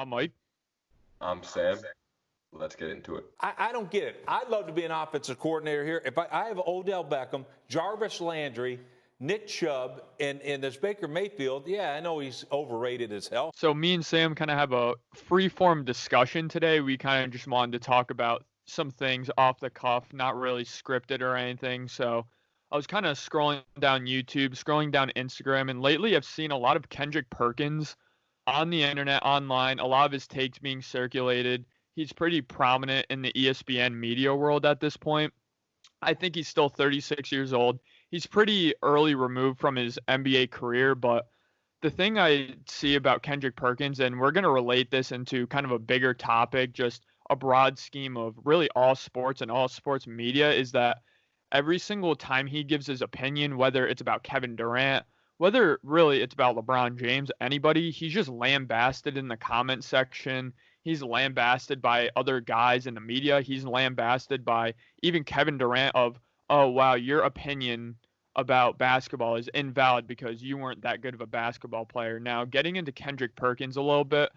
I'm Mike. I'm Sam. Let's get into it. I don't get it. I'd love to be an offensive coordinator here. If I have Odell Beckham, Jarvis Landry, Nick Chubb, and this Baker Mayfield, yeah, I know he's overrated as hell. So me and Sam kind of have a free-form discussion today. We kind of just wanted to talk about some things off the cuff, not really scripted or anything. So I was kind of scrolling down YouTube, scrolling down Instagram, and lately I've seen a lot of Kendrick Perkins on the internet, online, a lot of his takes being circulated. He's pretty prominent in the ESPN media world at this point. I think he's still 36 years old. He's pretty early removed from his NBA career, but the thing I see about Kendrick Perkins, and we're going to relate this into kind of a bigger topic, just a broad scheme of really all sports and all sports media, is that every single time he gives his opinion, whether it's about Kevin Durant, whether really it's about LeBron James, anybody, he's just lambasted in the comment section. He's lambasted by other guys in the media. He's lambasted by even Kevin Durant of, oh, wow, your opinion about basketball is invalid because you weren't that good of a basketball player. Now, getting into Kendrick Perkins a little bit,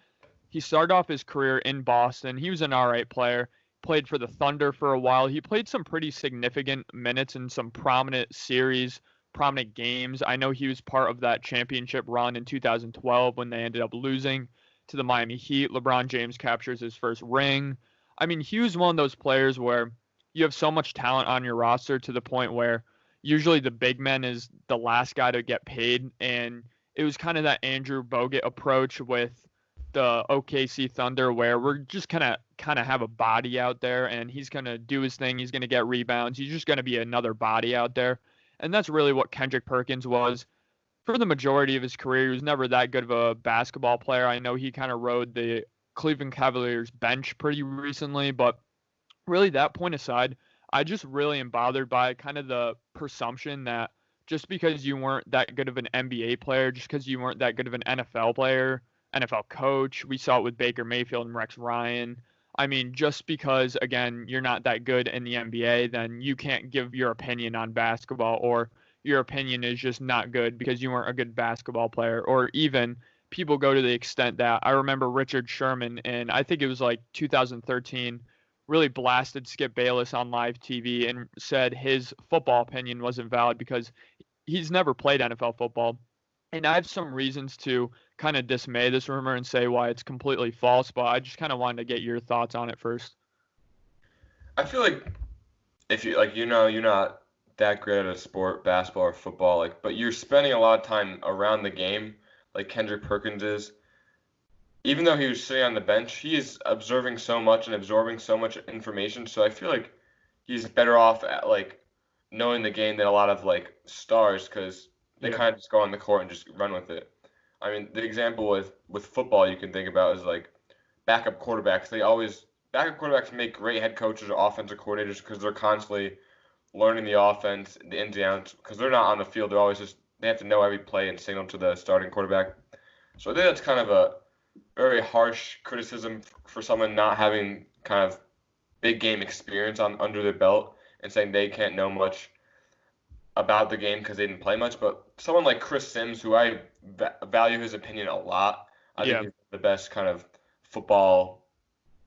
he started off his career in Boston. He was an all right player, played for the Thunder for a while. He played some pretty significant minutes in some prominent series, prominent games. I know he was part of that championship run in 2012 when they ended up losing to the Miami Heat. LeBron James captures his first ring. I mean, he was one of those players where you have so much talent on your roster to the point where usually the big man is the last guy to get paid. And it was kind of that Andrew Bogut approach with the OKC Thunder where we're just kind of have a body out there and he's going to do his thing. He's going to get rebounds. He's just going to be another body out there. And that's really what Kendrick Perkins was. For the majority of his career, he was never that good of a basketball player. I know he kind of rode the Cleveland Cavaliers bench pretty recently, but really that point aside, I just really am bothered by kind of the presumption that just because you weren't that good of an NBA player, just because you weren't that good of an NFL player, NFL coach, we saw it with Baker Mayfield and Rex Ryan. I mean, just because, again, you're not that good in the NBA, then you can't give your opinion on basketball, or your opinion is just not good because you weren't a good basketball player. Or even people go to the extent that I remember Richard Sherman, and I think it was like 2013, really blasted Skip Bayless on live TV and said his football opinion wasn't valid because he's never played NFL football. And I have some reasons to kind of dismay this rumor and say why it's completely false, but I just kind of wanted to get your thoughts on it first. I feel like if you you're not that great at a sport, basketball or football, but you're spending a lot of time around the game, like Kendrick Perkins is. Even though he was sitting on the bench, he is observing so much and absorbing so much information. So I feel like he's better off at knowing the game than a lot of stars because they kind of just go on the court and just run with it. I mean, the example with football you can think about is backup quarterbacks. Backup quarterbacks make great head coaches or offensive coordinators because they're constantly learning the offense, the ins and outs, because they're not on the field. They have to know every play and signal to the starting quarterback. So I think that's kind of a very harsh criticism for someone not having kind of big game experience under their belt and saying they can't know much about the game because they didn't play much. But someone like Chris Sims, who I value his opinion a lot, I think he's the best kind of football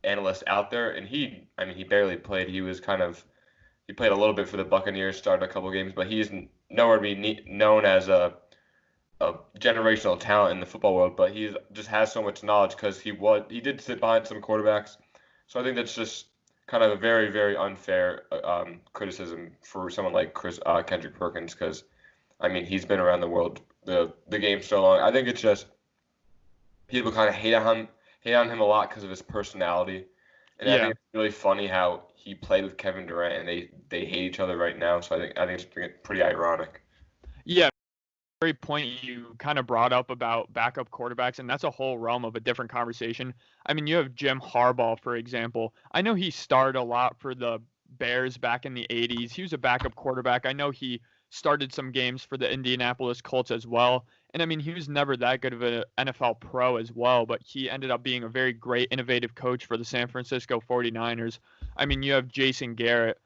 analyst out there. And he barely played. He played a little bit for the Buccaneers, started a couple games, but he's nowhere to be known as a generational talent in the football world. But he just has so much knowledge because he did sit behind some quarterbacks. So I think that's just kind of a very, very unfair criticism for someone like Kendrick Perkins because, he's been around the world, the game so long. I think it's just people kind of hate on him a lot because of his personality. And I think it's really funny how he played with Kevin Durant and they hate each other right now. So I think it's pretty ironic. Yeah. Great point you kind of brought up about backup quarterbacks, and that's a whole realm of a different conversation. I mean, you have Jim Harbaugh, for example. I know he started a lot for the Bears back in the 80s. He was a backup quarterback. I know he started some games for the Indianapolis Colts as well. And he was never that good of an NFL pro as well, but he ended up being a very great, innovative coach for the San Francisco 49ers. You have Jason Garrett,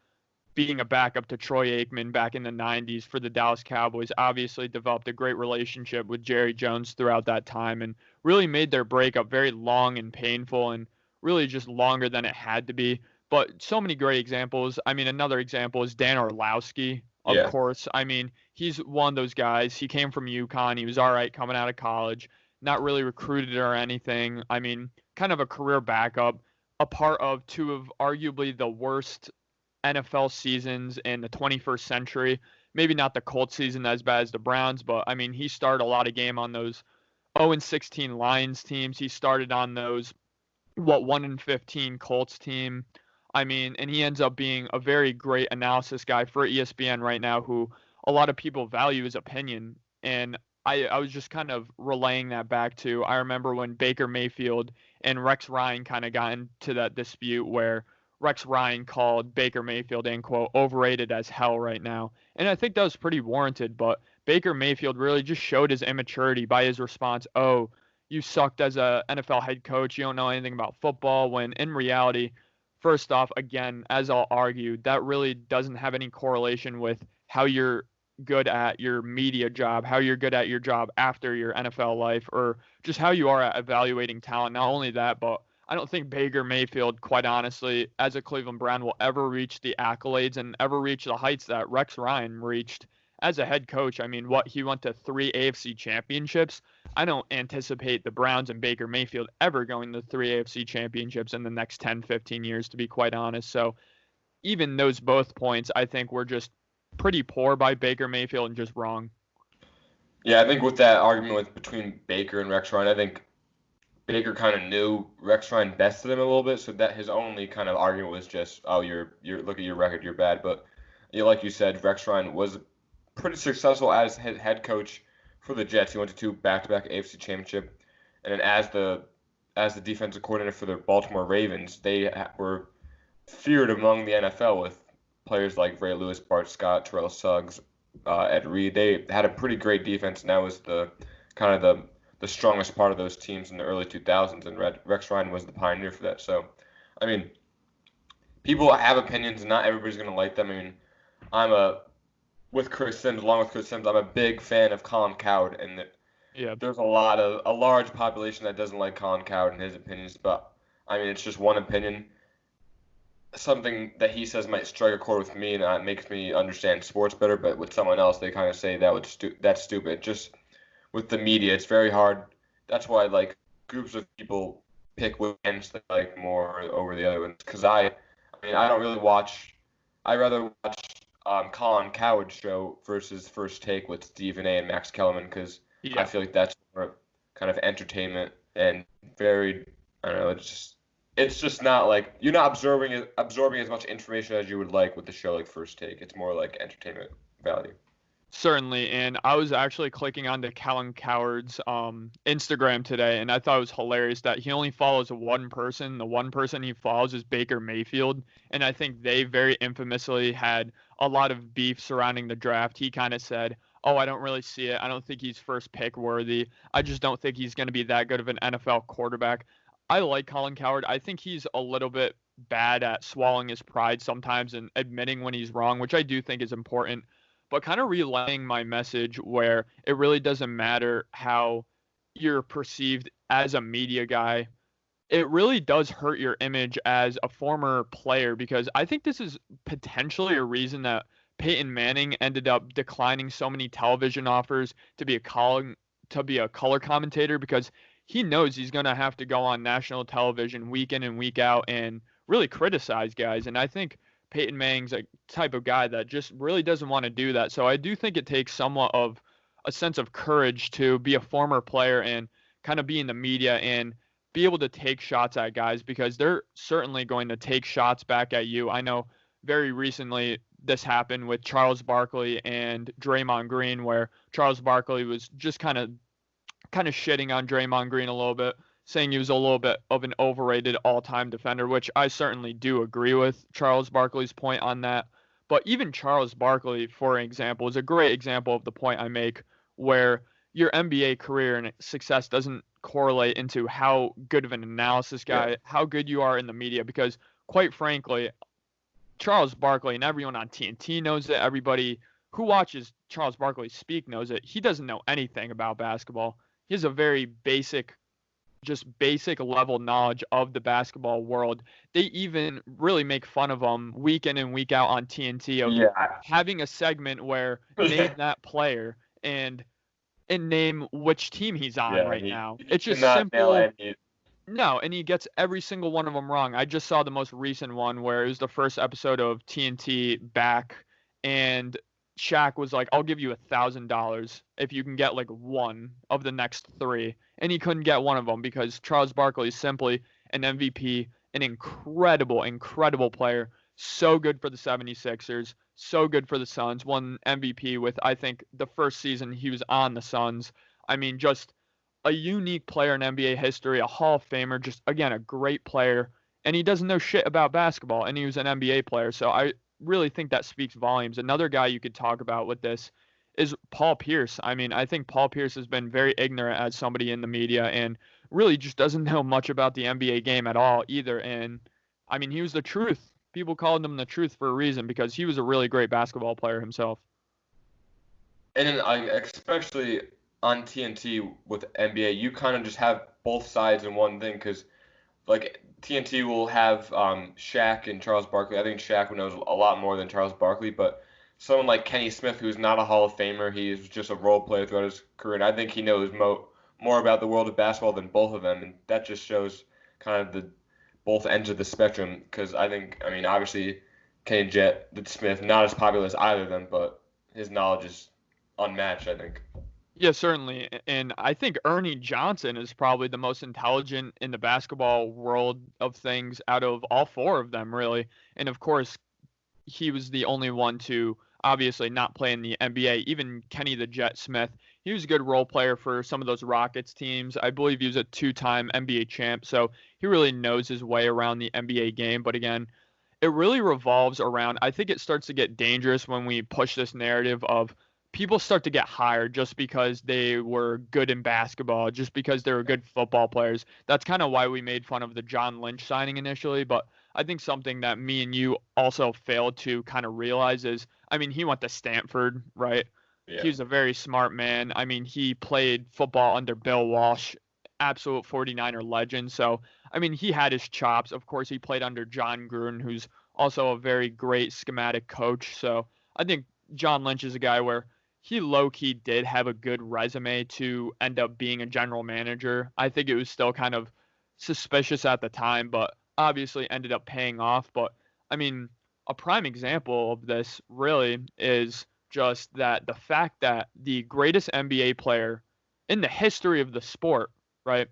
being a backup to Troy Aikman back in the 90s for the Dallas Cowboys, obviously developed a great relationship with Jerry Jones throughout that time and really made their breakup very long and painful and really just longer than it had to be. But so many great examples. I mean, another example is Dan Orlovsky, of Yeah. course. I mean, he's one of those guys. He came from UConn. He was all right coming out of college, not really recruited or anything. I mean, kind of a career backup, a part of two of arguably the worst NFL seasons in the 21st century. Maybe not the Colts season as bad as the Browns, but I mean, he started a lot of game on those 0-16 Lions teams. He started on those 1-15 Colts team. I mean, and he ends up being a very great analysis guy for ESPN right now, who a lot of people value his opinion. And I was just kind of relaying that back to, I remember when Baker Mayfield and Rex Ryan kind of got into that dispute where Rex Ryan called Baker Mayfield, end quote, overrated as hell right now. And I think that was pretty warranted, but Baker Mayfield really just showed his immaturity by his response, oh, you sucked as a NFL head coach, you don't know anything about football, when in reality, first off, again, as I'll argue, that really doesn't have any correlation with how you're good at your media job, how you're good at your job after your NFL life, or just how you are at evaluating talent. Not only that, but I don't think Baker Mayfield, quite honestly, as a Cleveland Brown, will ever reach the accolades and ever reach the heights that Rex Ryan reached as a head coach. I mean, what, he went to 3 AFC championships. I don't anticipate the Browns and Baker Mayfield ever going to 3 AFC championships in the next 10, 15 years, to be quite honest. So even those both points, I think, were just pretty poor by Baker Mayfield and just wrong. Yeah, I think with that argument between Baker and Rex Ryan, I think Baker kind of knew Rex Ryan bested him a little bit, so that his only kind of argument was just, oh, you're look at your record, you're bad. But like you said, Rex Ryan was pretty successful as head coach for the Jets. He went to 2 back-to-back AFC championship, and then as the defensive coordinator for the Baltimore Ravens, they were feared among the NFL with players like Ray Lewis, Bart Scott, Terrell Suggs, Ed Reed. They had a pretty great defense, and that was the strongest part of those teams in the early 2000s, and Rex Ryan was the pioneer for that. So, I mean, people have opinions, and not everybody's going to like them. I mean, along with Chris Sims, I'm a big fan of Colin Cowherd, and there's a large population that doesn't like Colin Cowherd and his opinions, but, I mean, it's just one opinion. Something that he says might strike a chord with me, and it makes me understand sports better, but with someone else, they kind of say that's stupid. Just with the media, it's very hard. That's why like groups of people pick which ends they like more over the other ones. Because I mean, I don't really watch. I rather watch Colin Cowherd's show versus First Take with Stephen A. and Max Kellerman, because I feel like that's more kind of entertainment and very, I don't know. It's just not like you're not absorbing as much information as you would like with the show like First Take. It's more like entertainment value. Certainly, and I was actually clicking onto Colin Cowherd's Instagram today, and I thought it was hilarious that he only follows one person. The one person he follows is Baker Mayfield, and I think they very infamously had a lot of beef surrounding the draft. He kind of said, oh, I don't really see it. I don't think he's first pick worthy. I just don't think he's going to be that good of an NFL quarterback. I like Colin Cowherd. I think he's a little bit bad at swallowing his pride sometimes and admitting when he's wrong, which I do think is important. But kind of relaying my message where it really doesn't matter how you're perceived as a media guy. It really does hurt your image as a former player, because I think this is potentially a reason that Peyton Manning ended up declining so many television offers to be a color commentator, because he knows he's going to have to go on national television week in and week out and really criticize guys. And I think Peyton Manning's a type of guy that just really doesn't want to do that. So I do think it takes somewhat of a sense of courage to be a former player and kind of be in the media and be able to take shots at guys, because they're certainly going to take shots back at you. I know very recently this happened with Charles Barkley and Draymond Green, where Charles Barkley was just kind of shitting on Draymond Green a little bit, saying he was a little bit of an overrated all-time defender, which I certainly do agree with Charles Barkley's point on that. But even Charles Barkley, for example, is a great example of the point I make, where your NBA career and success doesn't correlate into how good of an analysis guy, how good you are in the media, because quite frankly, Charles Barkley, and everyone on TNT knows it. Everybody who watches Charles Barkley speak knows it. He doesn't know anything about basketball. He has a very basic, just basic level knowledge of the basketball world. They even really make fun of him week in and week out on TNT of having a segment where name that player and name which team he's on right now. It's just simple. No, and he gets every single one of them wrong. I just saw the most recent one where it was the first episode of TNT back, and Shaq was like, "I'll give you $1,000 if you can get like one of the next three," and he couldn't get one of them because Charles Barkley is simply an MVP, an incredible, incredible player. So good for the 76ers, so good for the Suns. Won MVP with, I think, the first season he was on the Suns. I mean, just a unique player in NBA history, a Hall of Famer, just, again, a great player. And he doesn't know shit about basketball, and he was an NBA player. So I really think that speaks volumes. Another guy you could talk about with this is Paul Pierce. I mean, I think Paul Pierce has been very ignorant as somebody in the media and really just doesn't know much about the NBA game at all either. And, I mean, he was the truth. People called him the truth for a reason because he was a really great basketball player himself. And especially on TNT with NBA, you kind of just have both sides in one thing because, like, TNT will have Shaq and Charles Barkley. I think Shaq knows a lot more than Charles Barkley, but someone like Kenny Smith, who's not a Hall of Famer, he is just a role player throughout his career, and I think he knows more about the world of basketball than both of them, and that just shows kind of the both ends of the spectrum because I mean, obviously, Kenny Smith, not as popular as either of them, but his knowledge is unmatched, I think. Yeah, certainly. And I think Ernie Johnson is probably the most intelligent in the basketball world of things out of all four of them, really. And of course, he was the only one to obviously not play in the NBA. Even Kenny the Jet Smith, he was a good role player for some of those Rockets teams. I believe he was a two-time NBA champ, so he really knows his way around the NBA game. But again, it really revolves around, I think it starts to get dangerous when we push this narrative of people start to get hired just because they were good in basketball, just because they were good football players. That's kind of why we made fun of the John Lynch signing initially, but I think something that me and you also failed to kind of realize is, I mean, he went to Stanford, right? Yeah. He was a very smart man. I mean, he played football under Bill Walsh, absolute 49er legend. So, I mean, he had his chops. Of course, he played under John Gruden, who's also a very great schematic coach. So I think John Lynch is a guy where he low-key did have a good resume to end up being a general manager. I think it was still kind of suspicious at the time, but obviously ended up paying off. But, I mean, a prime example of this really is just that the fact that the greatest NBA player in the history of the sport, right,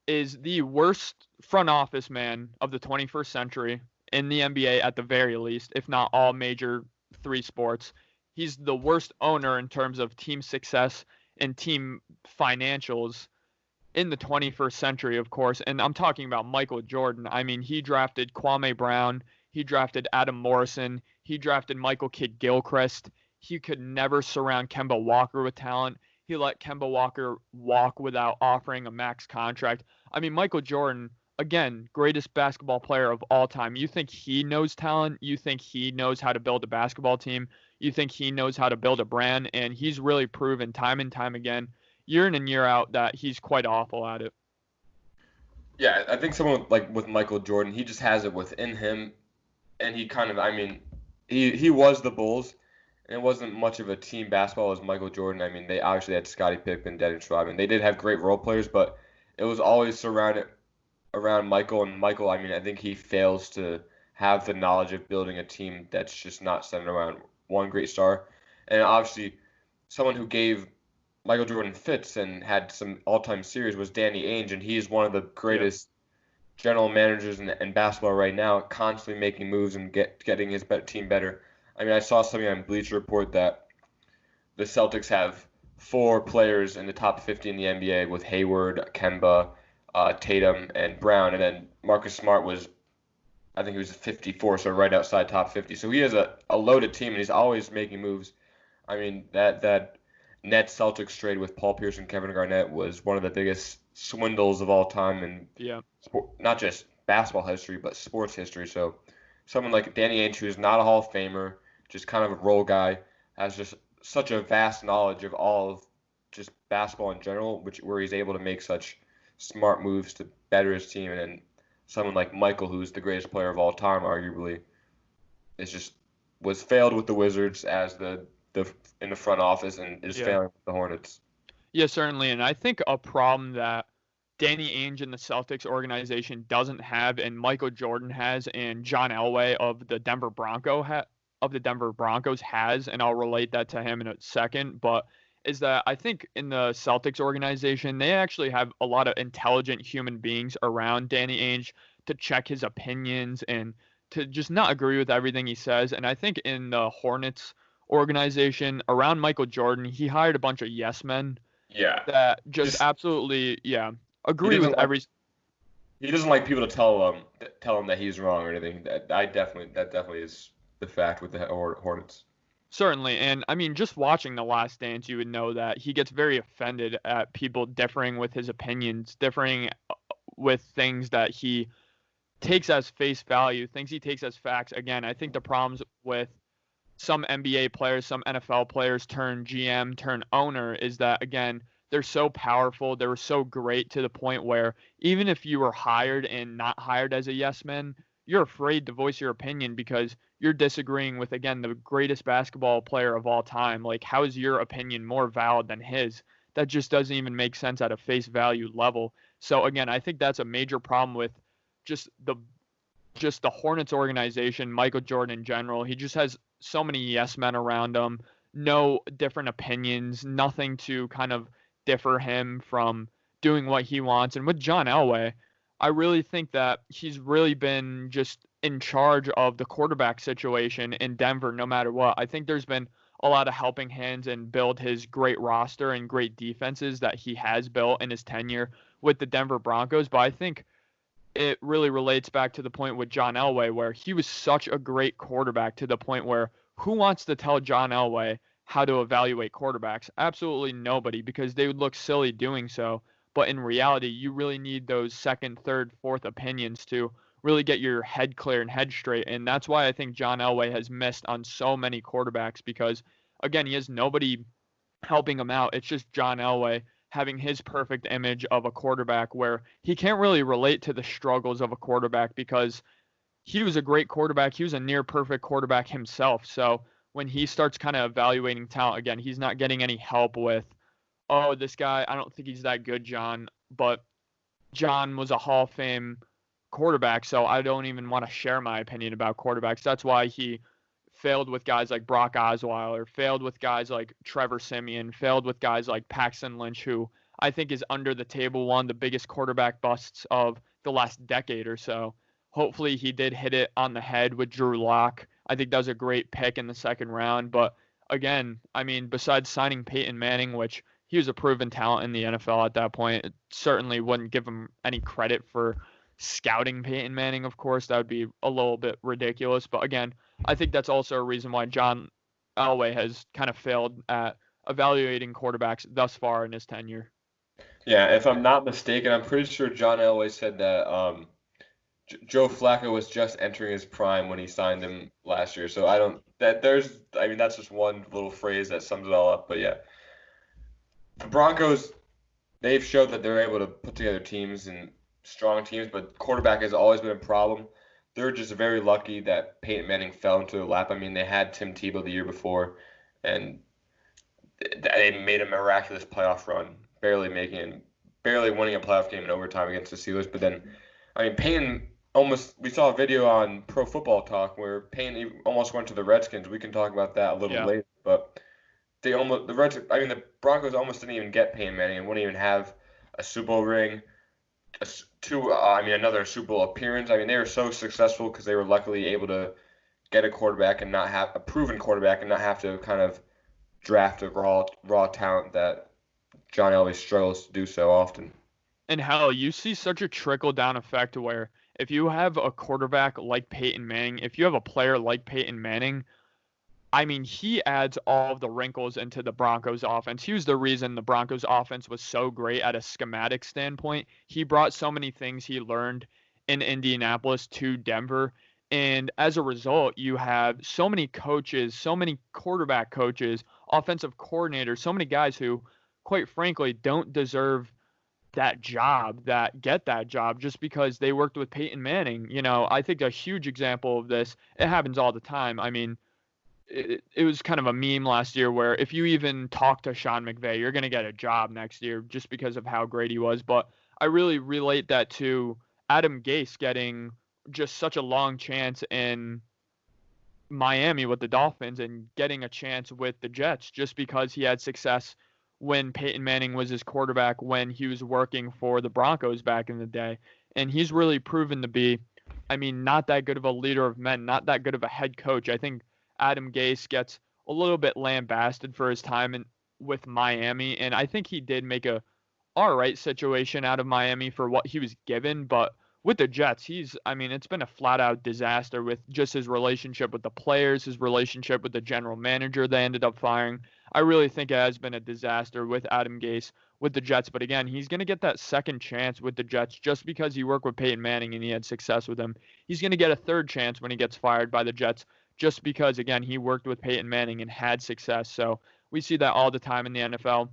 is the worst front office man of the 21st century in the NBA at the very least, if not all major three sports. He's the worst owner in terms of team success and team financials in the 21st century, of course. And I'm talking about Michael Jordan. I mean, he drafted Kwame Brown. He drafted Adam Morrison. He drafted Michael Kidd-Gilchrist. He could never surround Kemba Walker with talent. He let Kemba Walker walk without offering a max contract. I mean, Michael Jordan, again, greatest basketball player of all time. You think he knows talent? You think he knows how to build a basketball team? You think he knows how to build a brand? And he's really proven time and time again, year in and year out, that he's quite awful at it. Yeah, I think someone like with Michael Jordan, he just has it within him. And he kind of, I mean, he was the Bulls. And it wasn't much of a team basketball as Michael Jordan. I mean, they obviously had Scottie Pippen, Dennis Rodman. They did have great role players, but it was always surrounded around Michael. And Michael, I mean, I think he fails to have the knowledge of building a team that's just not centered around one great star. And obviously, someone who gave Michael Jordan fits and had some all-time series was Danny Ainge, and he is one of the greatest general managers in basketball right now, constantly making moves and getting his team better. I mean, I saw something on Bleacher Report that the Celtics have 4 players in the top 50 in the NBA with Hayward, Kemba, Tatum, and Brown. And then Marcus Smart was, I think he was 54, so right outside top 50. So he has a loaded team, and he's always making moves. I mean, that Nets Celtics trade with Paul Pierce and Kevin Garnett was one of the biggest swindles of all time in not just basketball history, but sports history. So someone like Danny Ainge, who's not a Hall of Famer, just kind of a role guy, has just such a vast knowledge of all of just basketball in general, where he's able to make such smart moves to better his team. And then someone like Michael, who's the greatest player of all time, arguably, was failed with the Wizards as the in the front office and is failing with the Hornets. Yeah, certainly. And I think a problem that Danny Ainge and the Celtics organization doesn't have, and Michael Jordan has, and John Elway of the Denver Broncos has, and I'll relate that to him in a second, but is that I think in the Celtics organization, they actually have a lot of intelligent human beings around Danny Ainge to check his opinions and to just not agree with everything he says. And I think in the Hornets organization around Michael Jordan, he hired a bunch of yes men that just absolutely, agree with every. He doesn't like people to tell him that he's wrong or anything. That definitely is the fact with the Hornets. Certainly, and I mean, just watching The Last Dance, you would know that he gets very offended at people differing with his opinions, differing with things that he takes as face value, things he takes as facts. Again, I think the problems with some NBA players, some NFL players turn GM, turn owner is that, again, they're so powerful. They were so great to the point where even if you were hired and not hired as a yes man, you're afraid to voice your opinion because you're disagreeing with, again, the greatest basketball player of all time. Like, how is your opinion more valid than his? That just doesn't even make sense at a face value level. So, again, I think that's a major problem with just the Hornets organization, Michael Jordan in general. He just has so many yes men around him, no different opinions, nothing to kind of differ him from doing what he wants. And with John Elway, I really think that he's really been just in charge of the quarterback situation in Denver no matter what. I think there's been a lot of helping hands and build his great roster and great defenses that he has built in his tenure with the Denver Broncos. But I think it really relates back to the point with John Elway where he was such a great quarterback to the point where who wants to tell John Elway how to evaluate quarterbacks? Absolutely nobody, because they would look silly doing so. But in reality, you really need those second, third, fourth opinions to really get your head clear and head straight. And that's why I think John Elway has missed on so many quarterbacks because, again, he has nobody helping him out. It's just John Elway having his perfect image of a quarterback where he can't really relate to the struggles of a quarterback because he was a great quarterback. He was a near perfect quarterback himself. So when he starts kind of evaluating talent, again, he's not getting any help with, oh, this guy, I don't think he's that good, John. But John was a Hall of Fame quarterback, so I don't even want to share my opinion about quarterbacks. That's why he failed with guys like Brock Osweiler, failed with guys like Trevor Siemian, failed with guys like Paxton Lynch, who I think is under the table one of the biggest quarterback busts of the last decade or so. Hopefully he did hit it on the head with Drew Lock. I think that was a great pick in the second round. But again, I mean, besides signing Peyton Manning, which he was a proven talent in the NFL at that point, it certainly wouldn't give him any credit for scouting Peyton Manning, of course. That would be a little bit ridiculous. But again, I think that's also a reason why John Elway has kind of failed at evaluating quarterbacks thus far in his tenure. Yeah, if I'm not mistaken, I'm pretty sure John Elway said that Joe Flacco was just entering his prime when he signed him last year. So that's just one little phrase that sums it all up. But yeah, the Broncos, they've showed that they're able to put together teams and strong teams, but quarterback has always been a problem. They're just very lucky that Peyton Manning fell into their lap. I mean, they had Tim Tebow the year before, and they made a miraculous playoff run, barely winning a playoff game in overtime against the Steelers. But then, I mean, Peyton we saw a video on Pro Football Talk where Peyton almost went to the Redskins. We can talk about that a little later, but the Broncos almost didn't even get Peyton Manning and wouldn't even have a Super Bowl ring. Another Super Bowl appearance. I mean, they were so successful because they were luckily able to get a quarterback and not have a proven quarterback and not have to kind of draft a raw talent that John Elway struggles to do so often. And hell, you see such a trickle-down effect where if you have a quarterback like Peyton Manning, if you have a player like Peyton Manning, I mean, he adds all of the wrinkles into the Broncos offense. He was the reason the Broncos offense was so great at a schematic standpoint. He brought so many things he learned in Indianapolis to Denver. And as a result, you have so many coaches, so many quarterback coaches, offensive coordinators, so many guys who, quite frankly, don't deserve that job, that get that job just because they worked with Peyton Manning. I think a huge example of this, it happens all the time. I mean, it was kind of a meme last year where if you even talk to Sean McVay, you're going to get a job next year just because of how great he was. But I really relate that to Adam Gase getting just such a long chance in Miami with the Dolphins and getting a chance with the Jets just because he had success when Peyton Manning was his quarterback when he was working for the Broncos back in the day. And he's really proven to be, I mean, not that good of a leader of men, not that good of a head coach. I think Adam Gase gets a little bit lambasted for his time with Miami, and I think he did make a all right situation out of Miami for what he was given, but with the Jets, it's been a flat out disaster with just his relationship with the players, his relationship with the general manager they ended up firing. I really think it has been a disaster with Adam Gase with the Jets. But again, he's going to get that second chance with the Jets just because he worked with Peyton Manning and he had success with him. He's going to get a third chance when he gets fired by the Jets just because, again, he worked with Peyton Manning and had success. So we see that all the time in the NFL.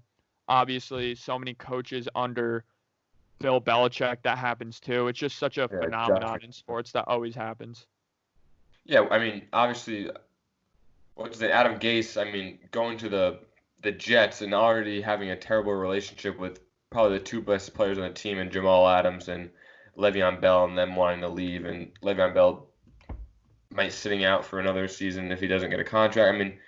Obviously, so many coaches under Bill Belichick, that happens too. It's just such a phenomenon in sports that always happens. Yeah, I mean, obviously, Adam Gase, I mean, going to the Jets and already having a terrible relationship with probably the two best players on the team in Jamal Adams and Le'Veon Bell, and them wanting to leave, and Le'Veon Bell might sitting out for another season if he doesn't get a contract. I mean,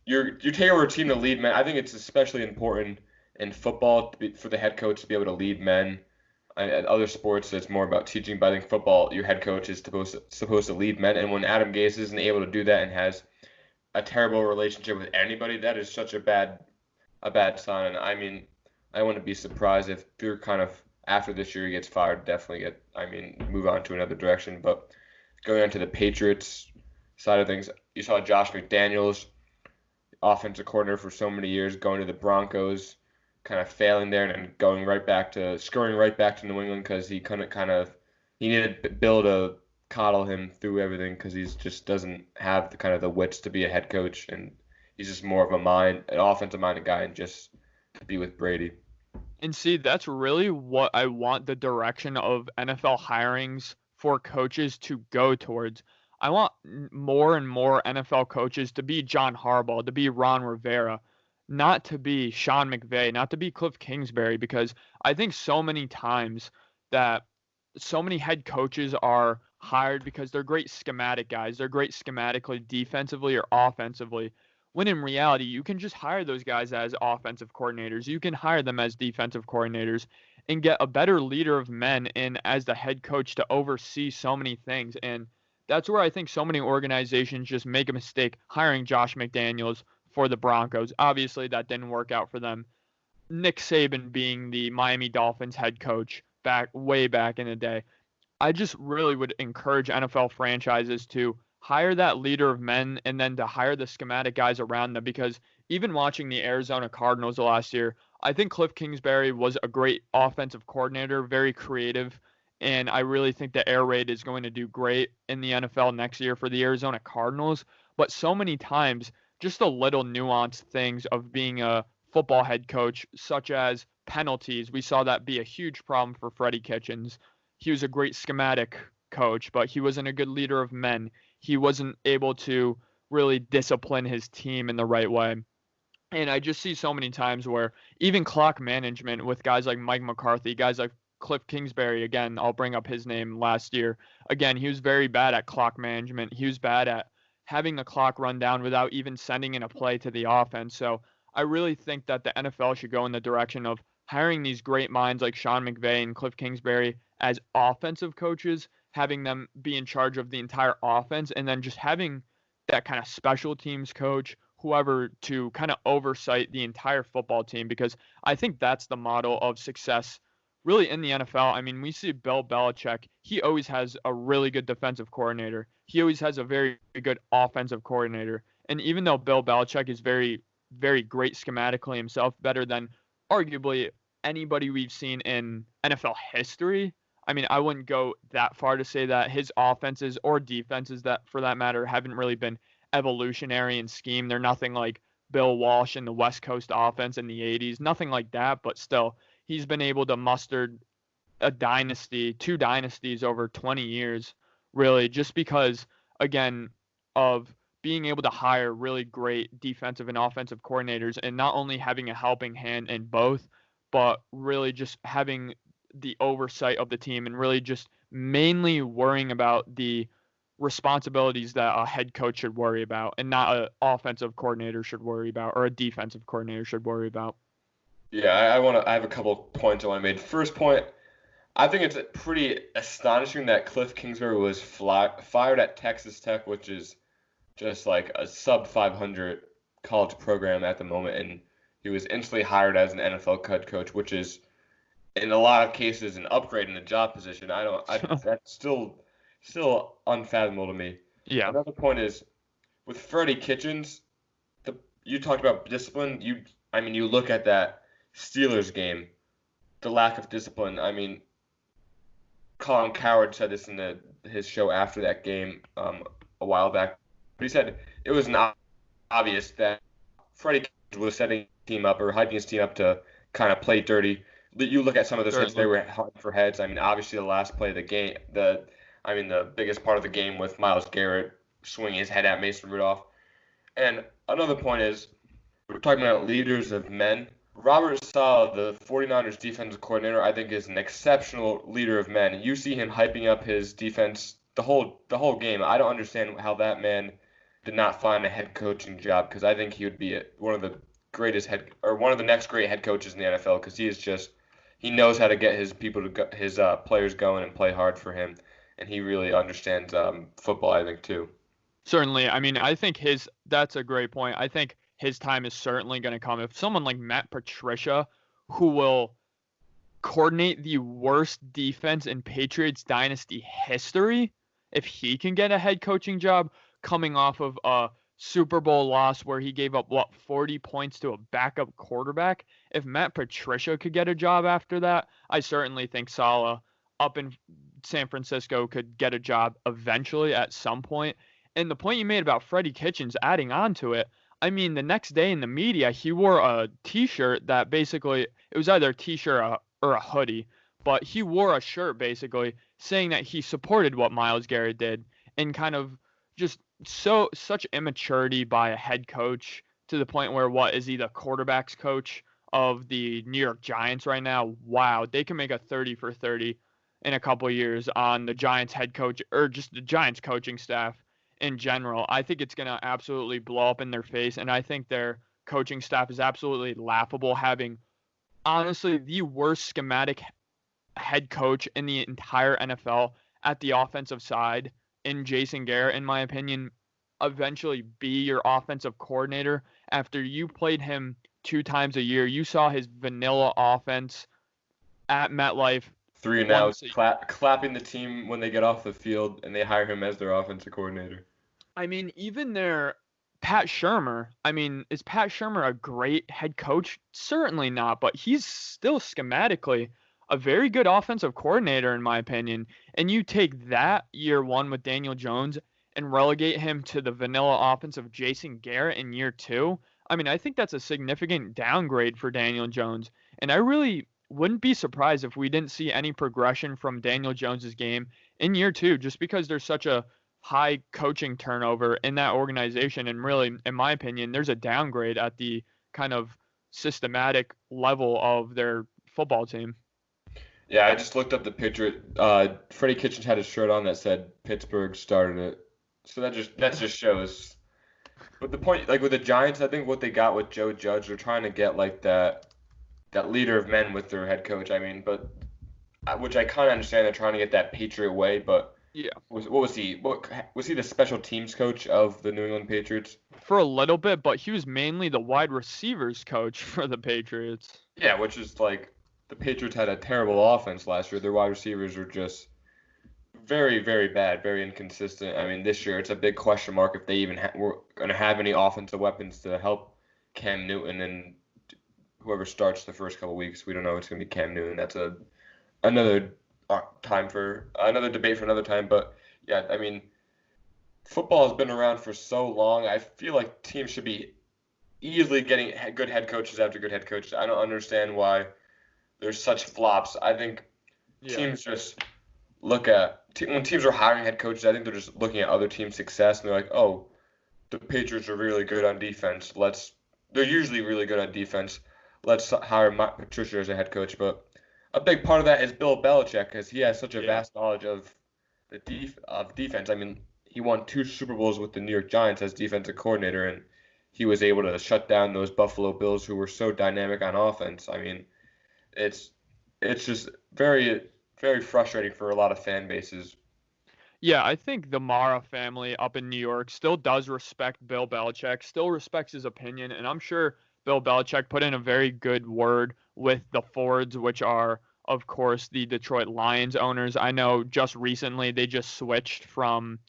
you're taking over a team to lead men. I think it's especially important in football for the head coach to be able to lead men. At other sports, it's more about teaching. But I think football, your head coach is supposed to lead men. And when Adam Gase isn't able to do that and has a terrible relationship with anybody, that is such a bad sign. And I mean, I wouldn't be surprised if they're kind of after this year he gets fired. Definitely move on to another direction. But going on to the Patriots side of things, you saw Josh McDaniels, offensive coordinator for so many years, going to the Broncos, kind of failing there, and then scurrying right back to New England because he needed Bill to coddle him through everything because he just doesn't have the wits to be a head coach, and he's just more of an offensive minded guy, and just to be with Brady. And see, that's really what I want the direction of NFL hirings for coaches to go towards. I want more and more NFL coaches to be John Harbaugh, to be Ron Rivera, not to be Sean McVay, not to be Cliff Kingsbury, because I think so many times that so many head coaches are hired because they're great schematic guys. They're great schematically, defensively or offensively. When in reality, you can just hire those guys as offensive coordinators. You can hire them as defensive coordinators and get a better leader of men in as the head coach to oversee so many things. And that's where I think so many organizations just make a mistake hiring Josh McDaniels for the Broncos. Obviously, that didn't work out for them. Nick Saban being the Miami Dolphins head coach way back in the day. I just really would encourage NFL franchises to hire that leader of men and then to hire the schematic guys around them, because even watching the Arizona Cardinals last year, I think Cliff Kingsbury was a great offensive coordinator, very creative, and I really think the air raid is going to do great in the NFL next year for the Arizona Cardinals. But so many times, just the little nuanced things of being a football head coach, such as penalties. We saw that be a huge problem for Freddie Kitchens. He was a great schematic coach, but he wasn't a good leader of men. He wasn't able to really discipline his team in the right way. And I just see so many times where even clock management with guys like Mike McCarthy, guys like Cliff Kingsbury, again, I'll bring up his name last year. Again, he was very bad at clock management. He was bad at having the clock run down without even sending in a play to the offense. So I really think that the NFL should go in the direction of hiring these great minds like Sean McVay and Cliff Kingsbury as offensive coaches, having them be in charge of the entire offense, and then just having that kind of special teams coach, whoever, to kind of oversight the entire football team, because I think that's the model of success really in the NFL. I mean, we see Bill Belichick. He always has a really good defensive coordinator. He always has a very good offensive coordinator. And even though Bill Belichick is very, very great schematically himself, better than arguably anybody we've seen in NFL history, I mean, I wouldn't go that far to say that his offenses or defenses, that for that matter, haven't really been evolutionary in scheme. They're nothing like Bill Walsh and the West Coast offense in the 80s, nothing like that, but still, he's been able to muster a dynasty, two dynasties over 20 years, really, just because, again, of being able to hire really great defensive and offensive coordinators and not only having a helping hand in both, but really just having the oversight of the team and really just mainly worrying about the responsibilities that a head coach should worry about and not an offensive coordinator should worry about or a defensive coordinator should worry about. Yeah, I have a couple points I want to make. First point, I think it's pretty astonishing that Cliff Kingsbury was fired at Texas Tech, which is just like a sub 500 college program at the moment, and he was instantly hired as an NFL head coach, which is in a lot of cases an upgrade in the job position. That's still unfathomable to me. Yeah. Another point is with Freddie Kitchens, you talked about discipline. You look at that Steelers game, the lack of discipline. I mean, Colin Cowherd said this in his show after that game a while back. But he said it was obvious that Freddie Kitchens was setting his team up or hyping his team up to kind of play dirty. You look at some of those hits; they were hunting for heads. I mean, obviously the last play of the game, the biggest part of the game with Myles Garrett swinging his head at Mason Rudolph. And another point is, we're talking about leaders of men. Robert Saleh, the 49ers defensive coordinator, I think is an exceptional leader of men. You see him hyping up his defense the whole game. I don't understand how that man did not find a head coaching job, because I think he would be one of the next great head coaches in the NFL, because he knows how to get his players going and play hard for him, and he really understands football, I think, too. Certainly. I mean, I think that's a great point. I think his time is certainly going to come. If someone like Matt Patricia, who will coordinate the worst defense in Patriots dynasty history, if he can get a head coaching job coming off of a Super Bowl loss where he gave up, 40 points to a backup quarterback, if Matt Patricia could get a job after that, I certainly think Saleh up in San Francisco could get a job eventually at some point. And the point you made about Freddie Kitchens, adding on to it, I mean, the next day in the media, he wore a T-shirt that basically, it was either a T-shirt or a hoodie, but he wore a shirt basically saying that he supported what Myles Garrett did, and kind of just such immaturity by a head coach to the point where what is he, the quarterback's coach of the New York Giants right now? Wow, they can make a 30 for 30 in a couple of years on the Giants head coach or just the Giants coaching staff in general. I think it's going to absolutely blow up in their face, and I think their coaching staff is absolutely laughable, having honestly the worst schematic head coach in the entire NFL at the offensive side in Jason Garrett, in my opinion, eventually be your offensive coordinator after you played him 2 times a year. You saw his vanilla offense at MetLife. 3 and out, clapping the team when they get off the field, and they hire him as their offensive coordinator. I mean, even their Pat Shurmur, is Pat Shurmur a great head coach? Certainly not, but he's still schematically a very good offensive coordinator, in my opinion. And you take that year 1 with Daniel Jones and relegate him to the vanilla offense of Jason Garrett in year 2. I think that's a significant downgrade for Daniel Jones. And I really wouldn't be surprised if we didn't see any progression from Daniel Jones's game in year 2, just because there's such a high coaching turnover in that organization. And really, in my opinion, there's a downgrade at the kind of systematic level of their football team. Yeah, I just looked up the picture. Freddie Kitchens had a shirt on that said Pittsburgh started it. So that just shows. But the point, like with the Giants, I think what they got with Joe Judge, they're trying to get like that leader of men with their head coach. Which I kind of understand, they're trying to get that Patriot way. But yeah, what was he? Was he the special teams coach of the New England Patriots? For a little bit, but he was mainly the wide receivers coach for the Patriots. Yeah, which is like, the Patriots had a terrible offense last year. Their wide receivers were just very, very bad, very inconsistent. This year it's a big question mark if they even were going to have any offensive weapons to help Cam Newton and whoever starts the first couple weeks. We don't know if it's going to be Cam Newton. That's another time for another debate for another time. But yeah, I mean, football has been around for so long. I feel like teams should be easily getting good head coaches after good head coaches. I don't understand why there's such flops. I think Yeah. teams just look at when teams are hiring head coaches. I think they're just looking at other teams' success and they're like, oh, the Patriots are really good on defense. They're usually really good on defense. Let's hire Matt Patricia as a head coach. But a big part of that is Bill Belichick because he has such a vast knowledge of defense. I mean, he won 2 Super Bowls with the New York Giants as defensive coordinator, and he was able to shut down those Buffalo Bills who were so dynamic on offense. I mean, it's just very, very frustrating for a lot of fan bases. Yeah, I think the Mara family up in New York still does respect Bill Belichick, still respects his opinion, and I'm sure Bill Belichick put in a very good word with the Fords, which are, of course, the Detroit Lions owners. I know just recently they just switched from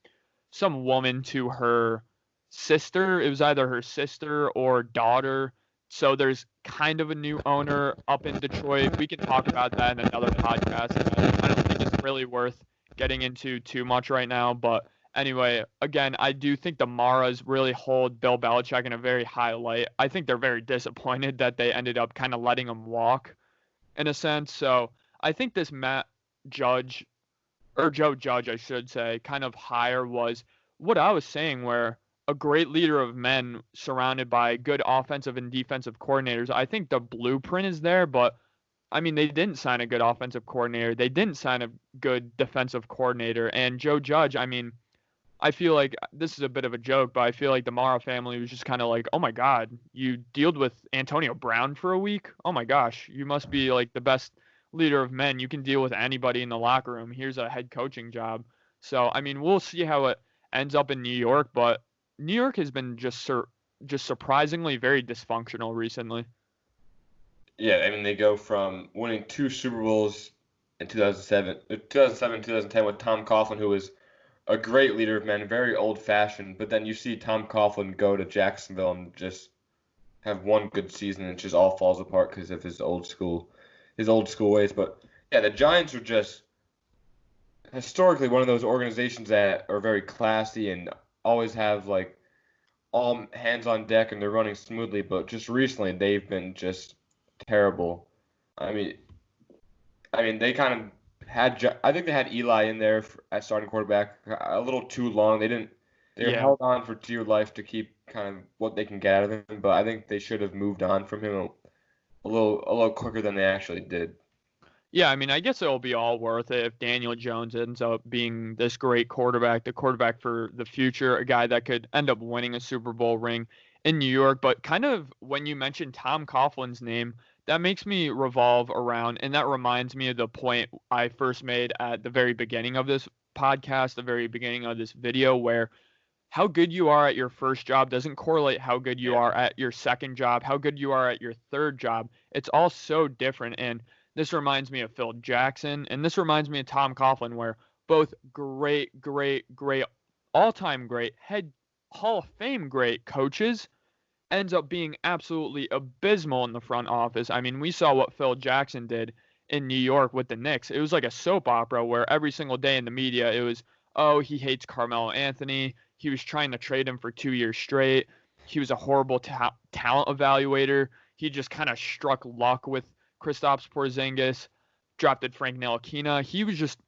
some woman to her sister. It was either her sister or daughter. So there's kind of a new owner up in Detroit. We can talk about that in another podcast. I don't think it's really worth getting into too much right now. But anyway, again, I do think the Maras really hold Bill Belichick in a very high light. I think they're very disappointed that they ended up kind of letting him walk in a sense. So I think this Matt Judge, or Joe Judge, I should say, kind of hire was what I was saying, where a great leader of men surrounded by good offensive and defensive coordinators. I think the blueprint is there, but I mean, they didn't sign a good offensive coordinator. They didn't sign a good defensive coordinator. And Joe Judge, I mean, I feel like this is a bit of a joke, but I feel like the Mara family was just kind of like, oh my God, you dealt with Antonio Brown for a week? Oh my gosh, you must be like the best leader of men. You can deal with anybody in the locker room. Here's a head coaching job. So, I mean, we'll see how it ends up in New York, but New York has been just surprisingly very dysfunctional recently. Yeah, I mean, they go from winning 2 Super Bowls in 2010 with Tom Coughlin, who was a great leader of men, very old-fashioned. But then you see Tom Coughlin go to Jacksonville and just have one good season, and it just all falls apart because of his old school ways. But yeah, the Giants are just historically one of those organizations that are very classy and always have like all hands on deck and they're running smoothly. But just recently, they've been just terrible. I mean, they kind of I think they had Eli in there at starting quarterback a little too long. They didn't. They were Yeah. held on for dear life to keep kind of what they can get out of him. But I think they should have moved on from him a little quicker than they actually did. Yeah, I mean, I guess it'll be all worth it if Daniel Jones ends up being this great quarterback, the quarterback for the future, a guy that could end up winning a Super Bowl ring in New York. But kind of when you mentioned Tom Coughlin's name, that makes me revolve around, and that reminds me of the point I first made at the very beginning of this podcast, the very beginning of this video, where how good you are at your first job doesn't correlate how good you are at your second job, how good you are at your third job. It's all so different. And this reminds me of Phil Jackson, and this reminds me of Tom Coughlin, where both great, great, great, all-time great, head Hall of Fame great coaches ends up being absolutely abysmal in the front office. I mean, we saw what Phil Jackson did in New York with the Knicks. It was like a soap opera where every single day in the media it was, oh, he hates Carmelo Anthony. He was trying to trade him for 2 years straight. He was a horrible talent evaluator. He just kind of struck luck with Kristaps Porzingis, drafted Frank Ntilikina. He was just,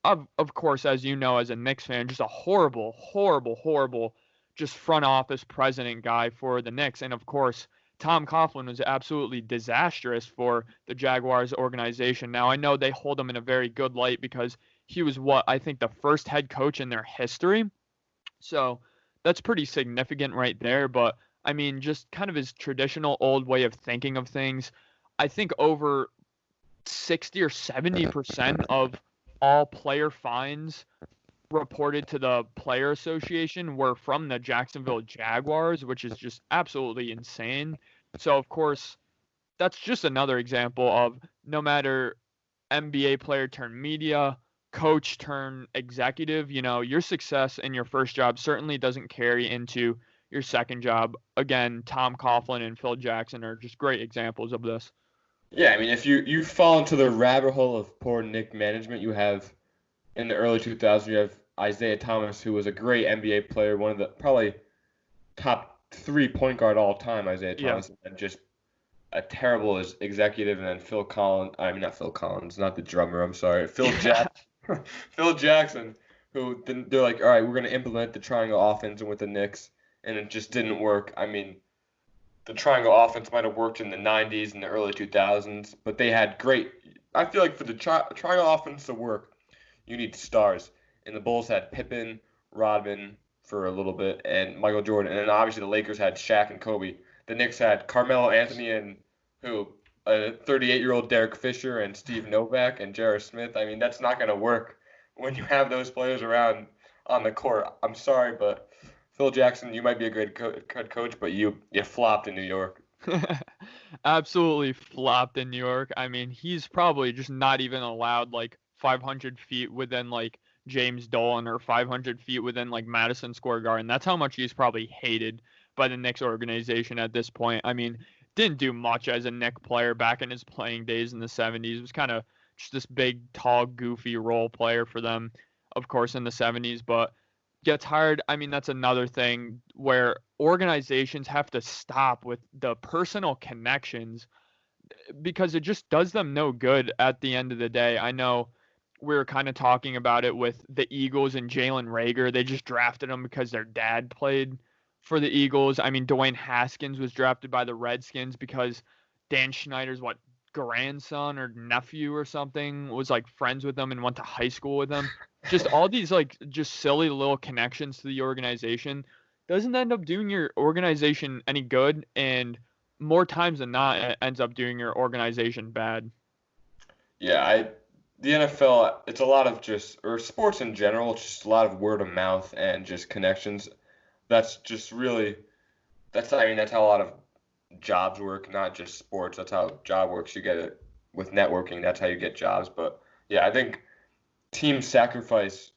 of course, as you know, as a Knicks fan, just a horrible, horrible, horrible, just front office president guy for the Knicks. And of course, Tom Coughlin was absolutely disastrous for the Jaguars organization. Now, I know they hold him in a very good light because he was what I think the first head coach in their history. So that's pretty significant right there. But I mean, just kind of his traditional old way of thinking of things. I think over 60 or 70% of all player fines reported to the Player Association were from the Jacksonville Jaguars, which is just absolutely insane. So, of course, that's just another example of no matter NBA player turn media, coach turn executive, your success in your first job certainly doesn't carry into your second job. Again, Tom Coughlin and Phil Jackson are just great examples of this. Yeah, I mean, if you fall into the rabbit hole of poor Nick management, you have in the early 2000s, you have Isaiah Thomas, who was a great NBA player, one of the probably top three point guard all time, Isaiah Yeah. Thomas, and just a terrible as executive, and then Phil Collins. I mean, not Phil Collins, not the drummer. I'm sorry, Phil Jackson, who then they're like, all right, we're gonna implement the triangle offense with the Knicks, and it just didn't work. I mean, the triangle offense might have worked in the 90s and the early 2000s, but they had great. I feel like for the triangle offense to work, you need stars. And the Bulls had Pippen, Rodman for a little bit, and Michael Jordan. And then obviously the Lakers had Shaq and Kobe. The Knicks had Carmelo Anthony and who? A 38-year-old Derek Fisher and Steve Novak and J.R. Smith. I mean, that's not going to work when you have those players around on the court. I'm sorry, but Phil Jackson, you might be a great head coach, but you flopped in New York. Absolutely flopped in New York. I mean, he's probably just not even allowed like 500 feet within like James Dolan or 500 feet within like Madison Square Garden. That's how much he's probably hated by the Knicks organization at this point. I mean, didn't do much as a Knick player back in his playing days in the 70s. Was kind of just this big, tall, goofy role player for them, of course, in the 70s. But gets hired. I mean, that's another thing where organizations have to stop with the personal connections because it just does them no good at the end of the day. I know we were kind of talking about it with the Eagles and Jalen Reagor. They just drafted him because their dad played for the Eagles. I mean, Dwayne Haskins was drafted by the Redskins because Dan Schneider's grandson or nephew or something was like friends with them and went to high school with them. Just all these like just silly little connections to the organization doesn't end up doing your organization any good, and more times than not it ends up doing your organization bad. Yeah, the NFL, it's a lot of just, or sports in general, it's just a lot of word of mouth and just connections. That's just really, I mean, that's how a lot of jobs work, not just sports. That's how job works. You get it with networking. That's how you get jobs. But yeah, I think teams sacrifice